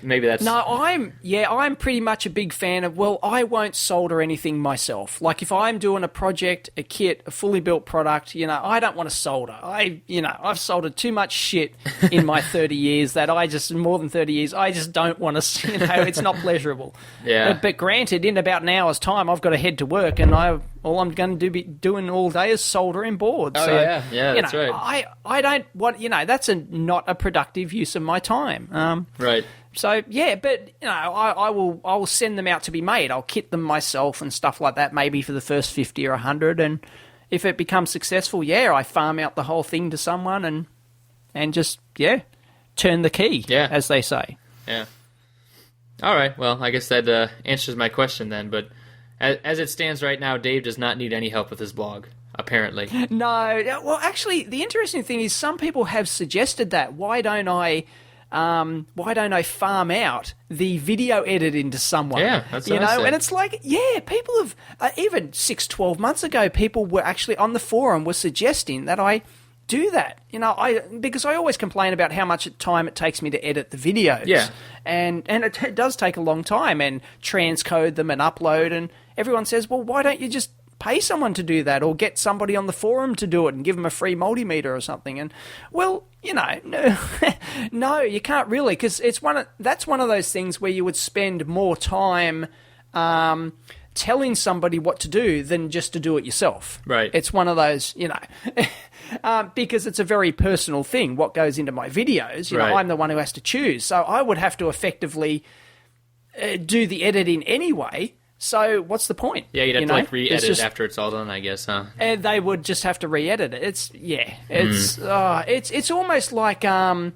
Maybe that's... No, I'm pretty much a big fan of, I won't solder anything myself. Like, if I'm doing a project, a kit, a fully built product, I don't want to solder. I've soldered too much shit in my 30 years that more than 30 years, I just don't want to, it's not pleasurable. Yeah. But granted, in about an hour's time, I've got to head to work, and all I'm going to be doing all day is soldering boards. Oh, so, yeah, that's right. I don't want, that's not a productive use of my time. Right. So yeah, but I will send them out to be made. I'll kit them myself and stuff like that, maybe for the first 50 or 100, and if it becomes successful, I farm out the whole thing to someone and just turn the key, as they say. Yeah. All right. Well, I guess that answers my question then. But as it stands right now, Dave does not need any help with his blog. Apparently. No. Well, actually, the interesting thing is some people have suggested that. Why don't I farm out the video editing to someone? Yeah, that's what I said. And it's like, people have, even 12 months ago, people were actually on the forum were suggesting that I do that. Because I always complain about how much time it takes me to edit the videos. Yeah. And it does take a long time and transcode them and upload, and everyone says, well, why don't you just pay someone to do that or get somebody on the forum to do it and give them a free multimeter or something? And, well, no, you can't really, because that's one of those things where you would spend more time telling somebody what to do than just to do it yourself. Right. It's one of those, because it's a very personal thing, what goes into my videos. Right. I'm the one who has to choose. So I would have to effectively do the editing anyway. So what's the point? Yeah, you'd have to re-edit after it's all done, I guess, huh? And they would just have to re-edit it. It's almost like auto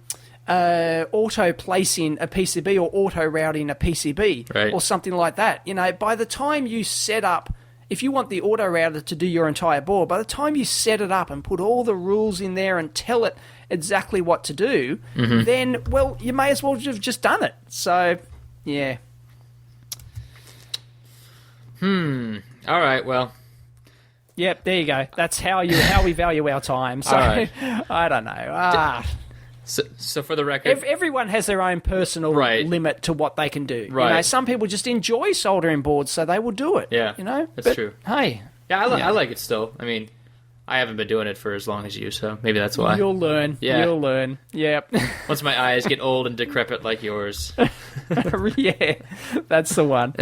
placing a PCB or auto routing a PCB, right, or something like that. By the time you set up, if you want the auto router to do your entire board, by the time you set it up and put all the rules in there and tell it exactly what to do, then, well, you may as well have just done it. So, yeah. All right, well. Yep, there you go. That's how we value our time. So, right. I don't know. So for the record... Everyone has their own personal limit to what they can do. Right. Some people just enjoy soldering boards, so they will do it. Yeah, that's true. Hey. Yeah, I like it still. I mean, I haven't been doing it for as long as you, so maybe that's why. You'll learn. Yeah. You'll learn. Yep. Once my eyes get old and decrepit like yours. Yeah, that's the one.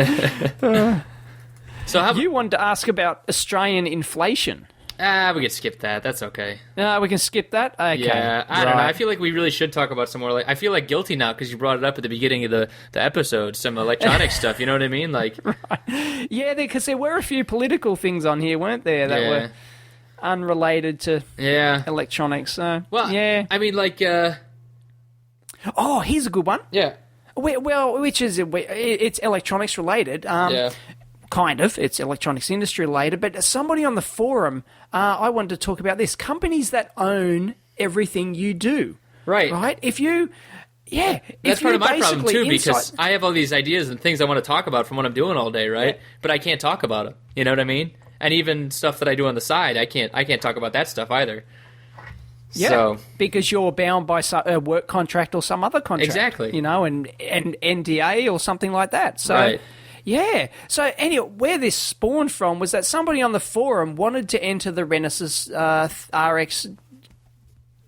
So you wanted to ask about Australian inflation. We can skip that. That's okay. We can skip that? Okay. Yeah, I don't know. I feel like we really should talk about some more. I feel like guilty now because you brought it up at the beginning of the episode, some electronic stuff. You know what I mean? Like, right. Yeah, because there were a few political things on here, weren't there, that were unrelated to electronics. So, well, yeah. I mean, like... Oh, here's a good one. Yeah. Well, which is... It's electronics related. Kind of. It's electronics industry related. But somebody on the forum, I wanted to talk about this. Companies that own everything you do. Right. Right? If you... Yeah. That's part of my problem, too, because I have all these ideas and things I want to talk about from what I'm doing all day, right? Yeah. But I can't talk about them. You know what I mean? And even stuff that I do on the side, I can't talk about that stuff either. Yeah, So because you're bound by a work contract or some other contract. Exactly. You know, and NDA or something like that. So, Right. yeah. So, anyway, where this spawned from was that somebody on the forum wanted to enter the Renesas RX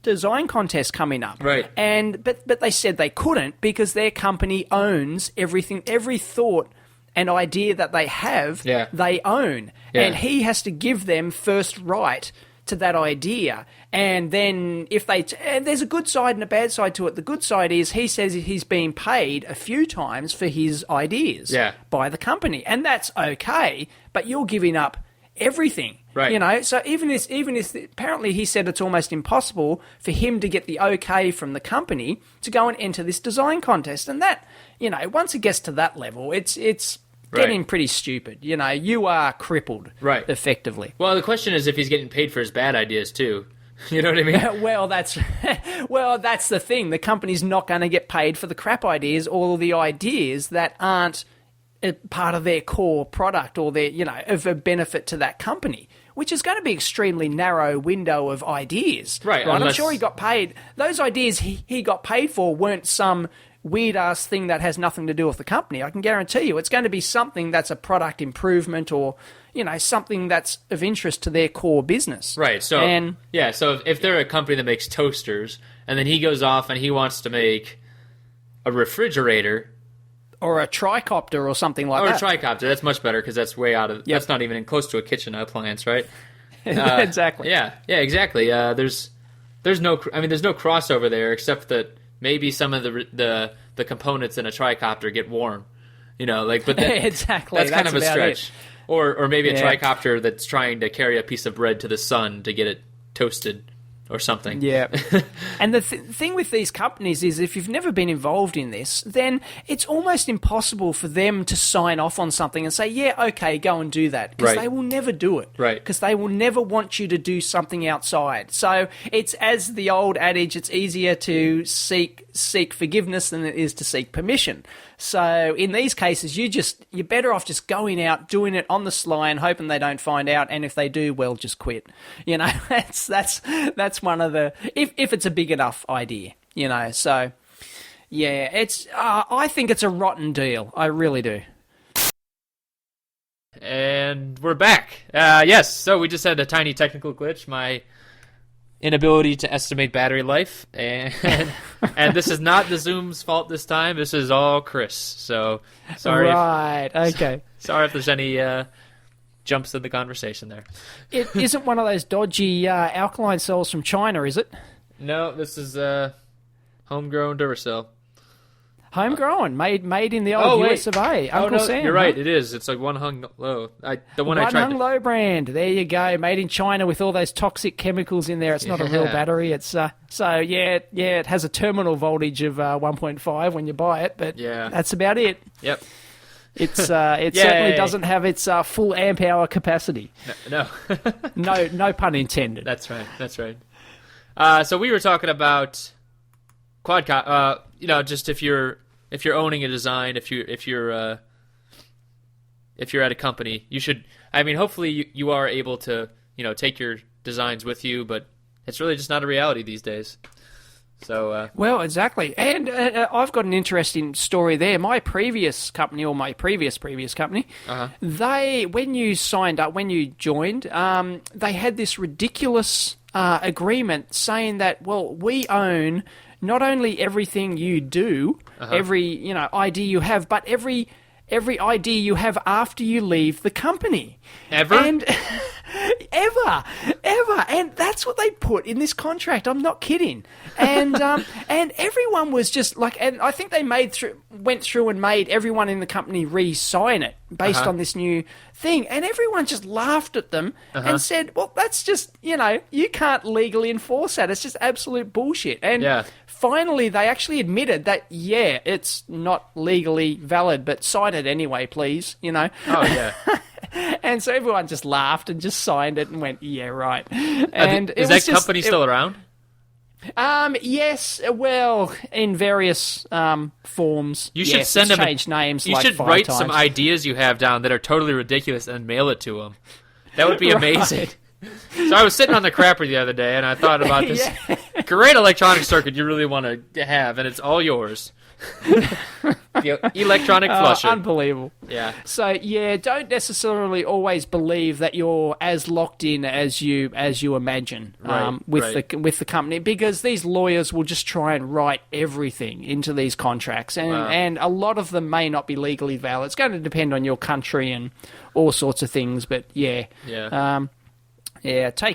design contest coming up. Right. But they said they couldn't because their company owns everything, every thought and idea that they have, they own. Yeah. And he has to give them first right to that idea. And then if and there's a good side and a bad side to it. The good side is he says he's been paid a few times for his ideas by the company. And that's okay, but you're giving up everything. Right. You know, so even if apparently he said it's almost impossible for him to get the okay from the company to go and enter this design contest. And that, you know, once it gets to that level, it's getting pretty stupid. You know, you are crippled, effectively. Well, the question is if he's getting paid for his bad ideas too. You know what I mean? Well, that's the thing. The company's not going to get paid for the crap ideas or the ideas that aren't a part of their core product or their, you know, of a benefit to that company, which is going to be extremely narrow window of ideas. Right. I'm sure he got paid. Those ideas he got paid for weren't some weird-ass thing that has nothing to do with the company. I can guarantee you it's going to be something that's a product improvement or, you know, something that's of interest to their core business. Right. So, so if they're a company that makes toasters and then he goes off and he wants to make a refrigerator... Or a tricopter or something like that. Or a tricopter. That's much better because that's way out of... That's not even close to a kitchen appliance, right? Exactly. Yeah, exactly. There's no crossover there except that maybe some of the components in a tricopter get warm. You know, like, but exactly. That's kind of a stretch. It. Or maybe a tricopter that's trying to carry a piece of bread to the sun to get it toasted or something. Yeah. And the thing with these companies is if you've never been involved in this, then it's almost impossible for them to sign off on something and say, yeah, okay, go and do that. Because they will never do it. Right. Because they will never want you to do something outside. So it's, as the old adage, it's easier to seek forgiveness than it is to seek permission. So in these cases, you're better off just going out, doing it on the sly and hoping they don't find out. And if they do, well, just quit. You know, that's one of the, if it's a big enough idea, you know. So yeah, I think it's a rotten deal. I really do. And we're back. Yes, so we just had a tiny technical glitch. My inability to estimate battery life, and this is not the Zoom's fault this time. This is all Chris. So sorry. Right. Okay. Sorry if there's any jumps in the conversation there. It isn't one of those dodgy alkaline cells from China, is it? No, this is homegrown Duracell. Homegrown, made in the old US of A. Uncle Sam. You're right. It is. It's like one hung low. I tried. One hung low brand. There you go. Made in China with all those toxic chemicals in there. It's not a real battery. It's it has a terminal voltage of 1.5 when you buy it, but that's about it. Yep. It certainly doesn't have its full amp hour capacity. No. No pun intended. That's right. So we were talking about quadcopter. Just if you're owning a design, if you're at a company, you should. I mean, hopefully you are able to take your designs with you, but it's really just not a reality these days. So well, exactly, and I've got an interesting story there. My previous company, or my previous company, when you signed up, when you joined, they had this ridiculous agreement saying that, well, we own not only everything you do, every idea you have, but every idea you have after you leave the company. Ever? And ever. And that's what they put in this contract. I'm not kidding. And and everyone was just like, and I think they went through and made everyone in the company re-sign it based on this new thing. And everyone just laughed at them and said, well, that's just, you can't legally enforce that. It's just absolute bullshit. And finally, they actually admitted that, it's not legally valid, but sign it anyway, please, Oh, yeah. And so everyone just laughed and just signed it and went, yeah, right. And is that company still around? Yes, well, in various forms. You should send them change names. You like should 5 write times. some ideas you have down that are totally ridiculous and mail it to them. That would be amazing. So I was sitting on the crapper the other day, and I thought about this great electronic circuit you really want to have, and it's all yours. The electronic flusher. Unbelievable. Yeah. So don't necessarily always believe that you're as locked in as you imagine with the company, because these lawyers will just try and write everything into these contracts, and a lot of them may not be legally valid. It's going to depend on your country and all sorts of things, but take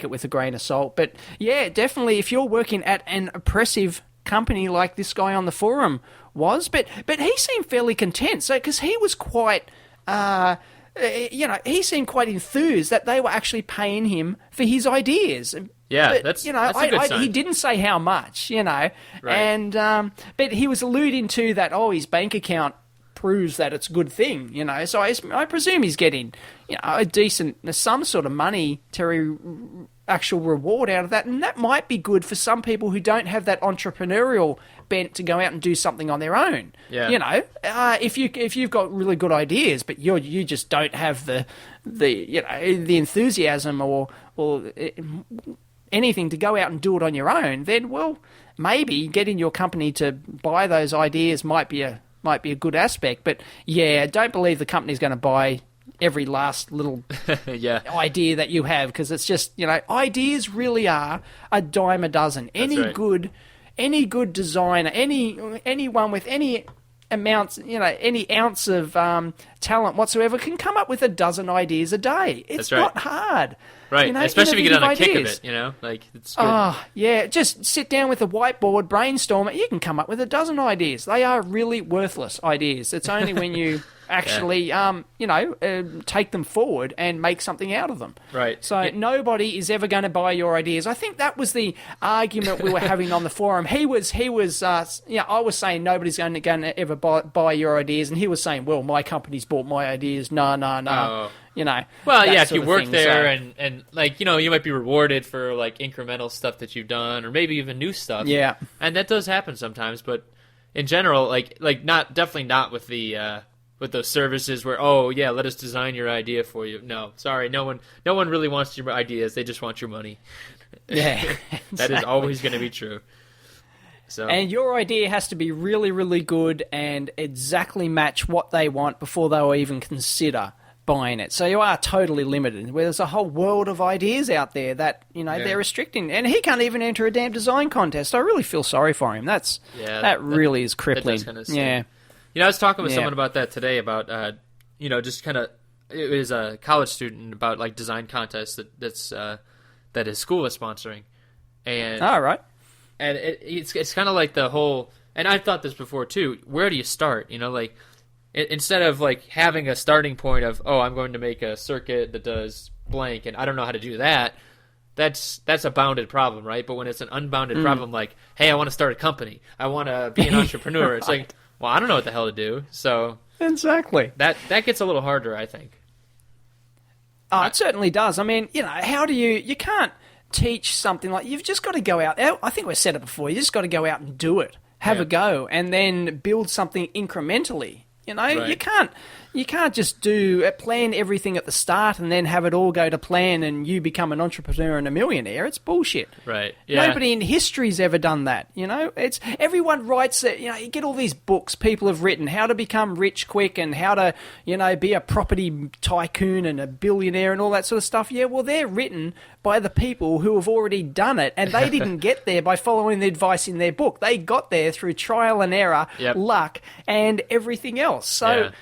it with a grain of salt. But definitely, if you're working at an oppressive company like this guy on the forum was, but he seemed fairly content. So because he was quite, he seemed quite enthused that they were actually paying him for his ideas. Yeah, but, that's a good sign. He didn't say how much, Right. and but he was alluding to that. Oh, his bank account proves that it's a good thing, So I presume he's getting, a decent, some sort of monetary actual reward out of that, and that might be good for some people who don't have that entrepreneurial bent to go out and do something on their own. Yeah. If you've got really good ideas, but you just don't have the enthusiasm or anything to go out and do it on your own, then maybe getting your company to buy those ideas might be a good aspect. But don't believe the company's going to buy every last little idea that you have, because it's just, ideas really are a dime a dozen. Any good designer, anyone with any amounts, any ounce of talent whatsoever can come up with a dozen ideas a day. It's not hard. Right, especially if you get on a kick of it, it's good. Just sit down with a whiteboard, brainstorm it, you can come up with a dozen ideas. They are really worthless ideas. It's only when you actually, take them forward and make something out of them. Right. So nobody is ever going to buy your ideas. I think that was the argument we were having on the forum. I was saying nobody's going to ever buy your ideas, and he was saying, well, my company's bought my ideas. No. Oh. If you work there and you might be rewarded for incremental stuff that you've done, or maybe even new stuff. Yeah. And that does happen sometimes, but in general, definitely not with the with those services where, let us design your idea for you. No, sorry, no one really wants your ideas. They just want your money. Yeah. That is always going to be true. So. And your idea has to be really, really good and exactly match what they want before they'll even consider buying it. So you are totally limited. Where there's a whole world of ideas out there that they're restricting, and he can't even enter a damn design contest. I really feel sorry for him. That really is crippling. I was talking with someone about that today. About just kind of, it was a college student about design contests that his school is sponsoring, and right. And it's kind of like the whole. And I've thought this before too. Where do you start? Instead of having a starting point of, I'm going to make a circuit that does blank and I don't know how to do that, that's a bounded problem, right? But when it's an unbounded problem, hey, I want to start a company, I want to be an entrepreneur, It's like, well, I don't know what the hell to do. So exactly, that gets a little harder, I think. Oh, it certainly does. I mean, how do you can't teach something you've just got to go out. I think we've said it before. You just got to go out and do it, have a go, and then build something incrementally. Right. You can't just plan everything at the start and then have it all go to plan and you become an entrepreneur and a millionaire. It's bullshit. Right. Yeah. Nobody in history's ever done that. It's everyone writes it. You get all these books people have written, how to become rich quick and how to, be a property tycoon and a billionaire and all that sort of stuff. Yeah, well, they're written by the people who have already done it, and they didn't get there by following the advice in their book. They got there through trial and error, luck, and everything else. So,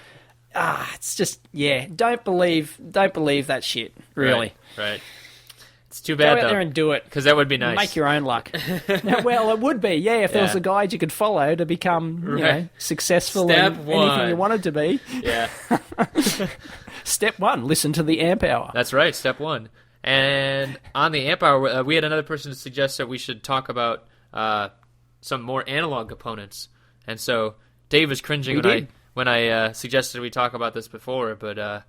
it's just, don't believe that shit, really. Right. It's too bad, Go out there and do it. Because that would be nice. Make your own luck. Well, it would be, if there was a guide you could follow to become, successful Step in one. anything you wanted to be. Yeah. Step 1, listen to the amp hour. That's right, step 1. And on the amp hour, we had another person suggest that we should talk about some more analog components. And so Dave was cringing when I suggested we talk about this before, but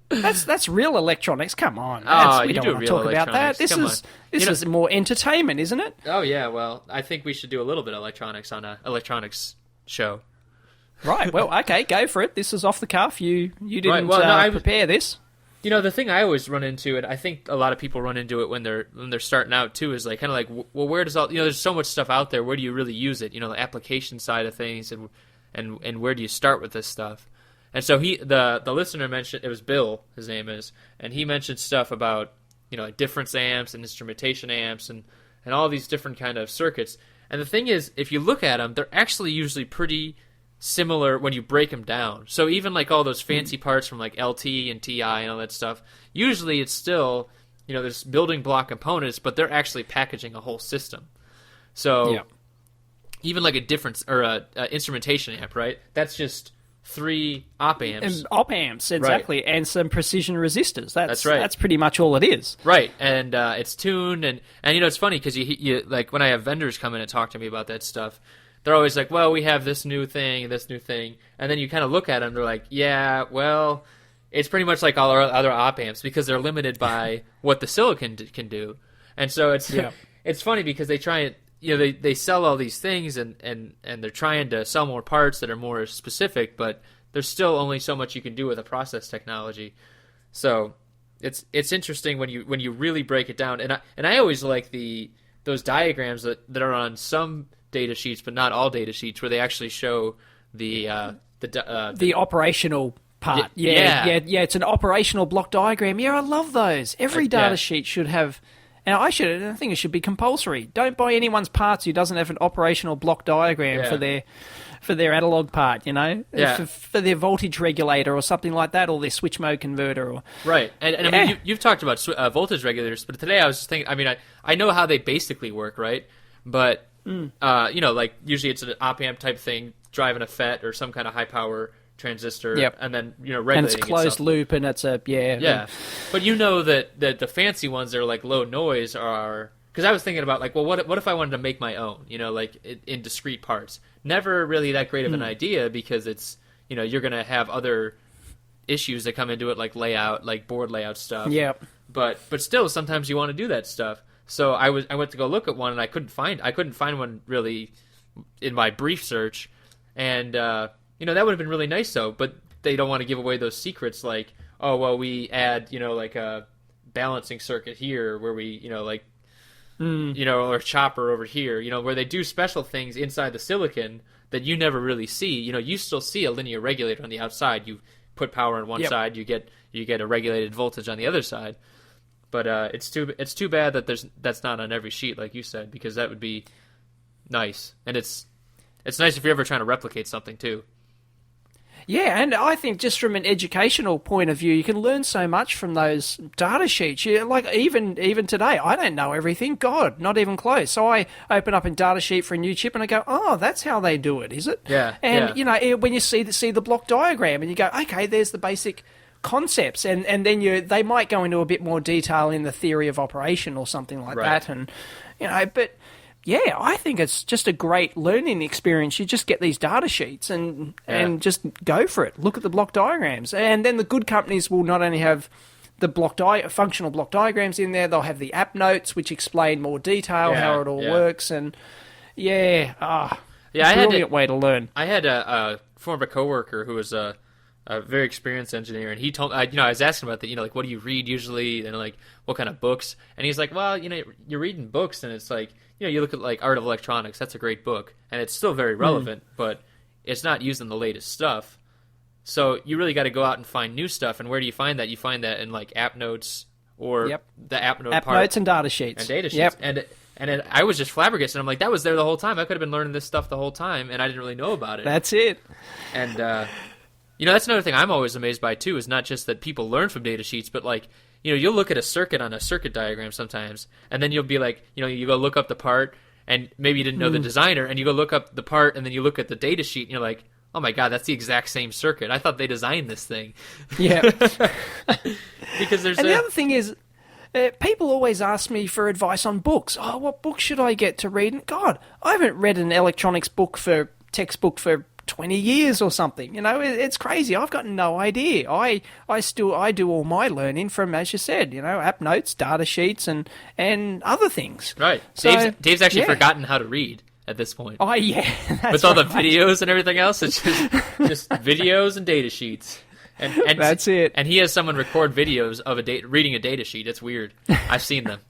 that's real electronics. Come on, we don't want to talk about that. This is more entertainment, isn't it? Oh yeah, well, I think we should do a little bit of electronics on an electronics show. Right. Well, okay, go for it. This is off the cuff. You didn't prepare this. The thing I always run into, and I think a lot of people run into it when they're starting out too, is like kind of like, well, where does all there's so much stuff out there. Where do you really use it? The application side of things, and where do you start with this stuff? And so the listener mentioned, it was Bill, his name is, and he mentioned stuff about like difference amps and instrumentation amps and all these different kind of circuits. And the thing is, if you look at them, they're actually usually pretty similar when you break them down. So even like all those fancy parts from like LT and TI and all that stuff, usually it's still, there's building block components, but they're actually packaging a whole system. So even like a difference or a instrumentation amp, right? That's just 3 op amps. And op amps, exactly, right. And some precision resistors. That's right. That's pretty much all it is. Right, and it's tuned, and it's funny because you like when I have vendors come in and talk to me about that stuff, they're always like, well, we have this new thing, and then you kind of look at them, they're like, yeah, well, it's pretty much like all our other op amps because they're limited by what the silicon can do, and so it's funny because they try and they sell all these things and they're trying to sell more parts that are more specific, but there's still only so much you can do with a process technology. So it's interesting when you really break it down. And I always like those diagrams that are on some data sheets, but not all data sheets, where they actually show the operational part. Yeah. It's an operational block diagram. Yeah, I love those. Every data sheet should have. And I think it should be compulsory. Don't buy anyone's parts who doesn't have an operational block diagram for their analog part, for their voltage regulator or something like that, or their switch mode converter. Or right. And I mean, you've talked about voltage regulators, but today I was just thinking. I mean, I know how they basically work, right? But like usually it's an op amp type thing, driving a FET or some kind of high power transistor, and then regulating, and it's closed loop, and it's a But that the fancy ones that are like low noise are, because I was thinking about like, well, what if I wanted to make my own, like in discrete parts? Never really that great of an idea, because it's you're gonna have other issues that come into it, like layout, like board layout stuff. But still, sometimes you want to do that stuff. So I went to go look at one, and I couldn't find one really in my brief search, and that would have been really nice, though, but they don't want to give away those secrets, like, oh, well, we add, like a balancing circuit here where we, or a chopper over here, where they do special things inside the silicon that you never really see. You still see a linear regulator on the outside. You put power on one side, you get a regulated voltage on the other side. But it's too bad that that's not on every sheet, like you said, because that would be nice. And it's nice if you're ever trying to replicate something, too. Yeah, and I think just from an educational point of view, you can learn so much from those data sheets. Like even today, I don't know everything. God, not even close. So I open up a data sheet for a new chip and I go, oh, that's how they do it, is it? Yeah. And when you see the block diagram and you go, okay, there's the basic concepts, and then they might go into a bit more detail in the theory of operation or something like that, and but. Yeah, I think it's just a great learning experience. You just get these data sheets and just go for it. Look at the block diagrams. And then the good companies will not only have the functional block diagrams in there, they'll have the app notes, which explain more detail how it all works. And brilliant way to learn. I had a former coworker who was a very experienced engineer, and he told I was asking about that, like, what do you read usually, and like what kind of books? And he's like, well, you're reading books, and it's like, you look at like Art of Electronics, that's a great book, and it's still very relevant, but it's not using the latest stuff. So you really got to go out and find new stuff, and where do you find that? You find that in like app notes or the app notes and data sheets. And data sheets. And I was just flabbergasted. I'm like, that was there the whole time. I could have been learning this stuff the whole time, and I didn't really know about it. That's it. And that's another thing I'm always amazed by too, is not just that people learn from data sheets, but like, you'll look at a circuit on a circuit diagram sometimes, and then you'll be like, you go look up the part, and maybe you didn't know the designer, and you go look up the part, and then you look at the data sheet, and you're like, oh my god, that's the exact same circuit. I thought they designed this thing. Yeah. Because there's the other thing is, people always ask me for advice on books. Oh, what book should I get to read? And God, I haven't read an electronics textbook for 20 years or something. It's crazy. I've got no idea. I do all my learning from, as you said, app notes, data sheets, and other things. Right. So, Dave's actually forgotten how to read at this point. Oh, yeah. With all the videos and everything else, it's just videos and data sheets. And That's it. And he has someone record videos of reading a data sheet. It's weird. I've seen them.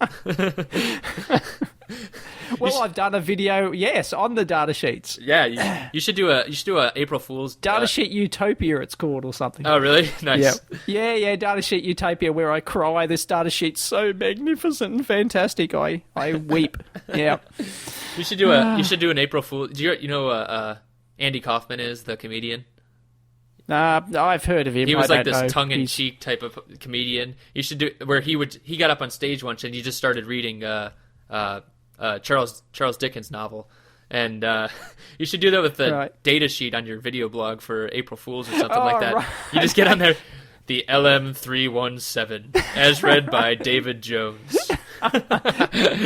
Well, I've done a video, yes, on the data sheets. Yeah, you should do a April Fool's Data sheet Utopia, it's called, or something. Oh, really? Nice. Yeah, data sheet Utopia, where I cry. This data sheet's so magnificent and fantastic. I weep. Yeah. You should do an April Fool. Do you know Andy Kaufman is the comedian? I've heard of him. He was I like don't this know. tongue-in-cheek type of comedian. You should do where he got up on stage once and he just started reading Charles Dickens novel, and you should do that with the data sheet on your video blog for April Fools or something like that. Right. You just get on there, the LM317, as read by David Jones.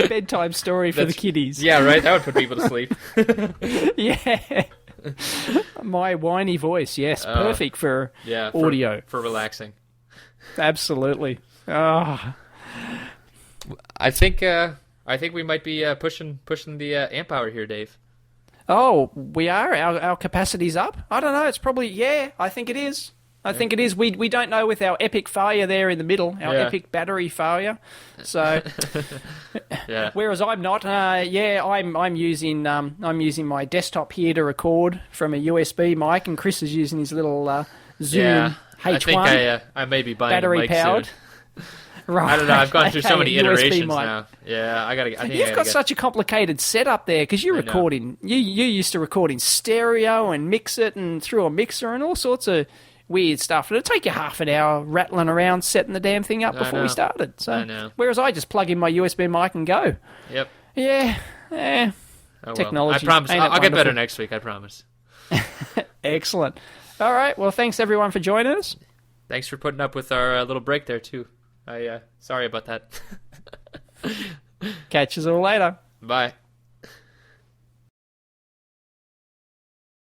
Bedtime story for the kiddies. Yeah, right. That would put people to sleep. Yeah. My whiny voice, yes, perfect for audio, for relaxing. Absolutely. Oh. I think we might be pushing the amp hour here, Dave. Oh, we are? Our capacity's up? I don't know. It's probably, I think it is. I think it is. We don't know with our epic failure there in the middle, our epic battery failure. So, whereas I'm not. I'm using my desktop here to record from a USB mic, and Chris is using his little Zoom H1. I think I may be buying battery a mic powered. soon. Right. I don't know. I've gone through so many iterations mic. now. Yeah, I think You've got such a complicated setup there because you're recording. You used to record in stereo and mix it and through a mixer and all sorts of weird stuff. It'd take you half an hour rattling around setting the damn thing up before we started. So, I know. Whereas I just plug in my USB mic and go. Yep. Yeah. Oh, Technology. Well. I promise. I'll get better wonderful? next week. I promise. Excellent. All right. Well, thanks everyone for joining us. Thanks for putting up with our little break there too. Sorry about that. Catch us all later. Bye.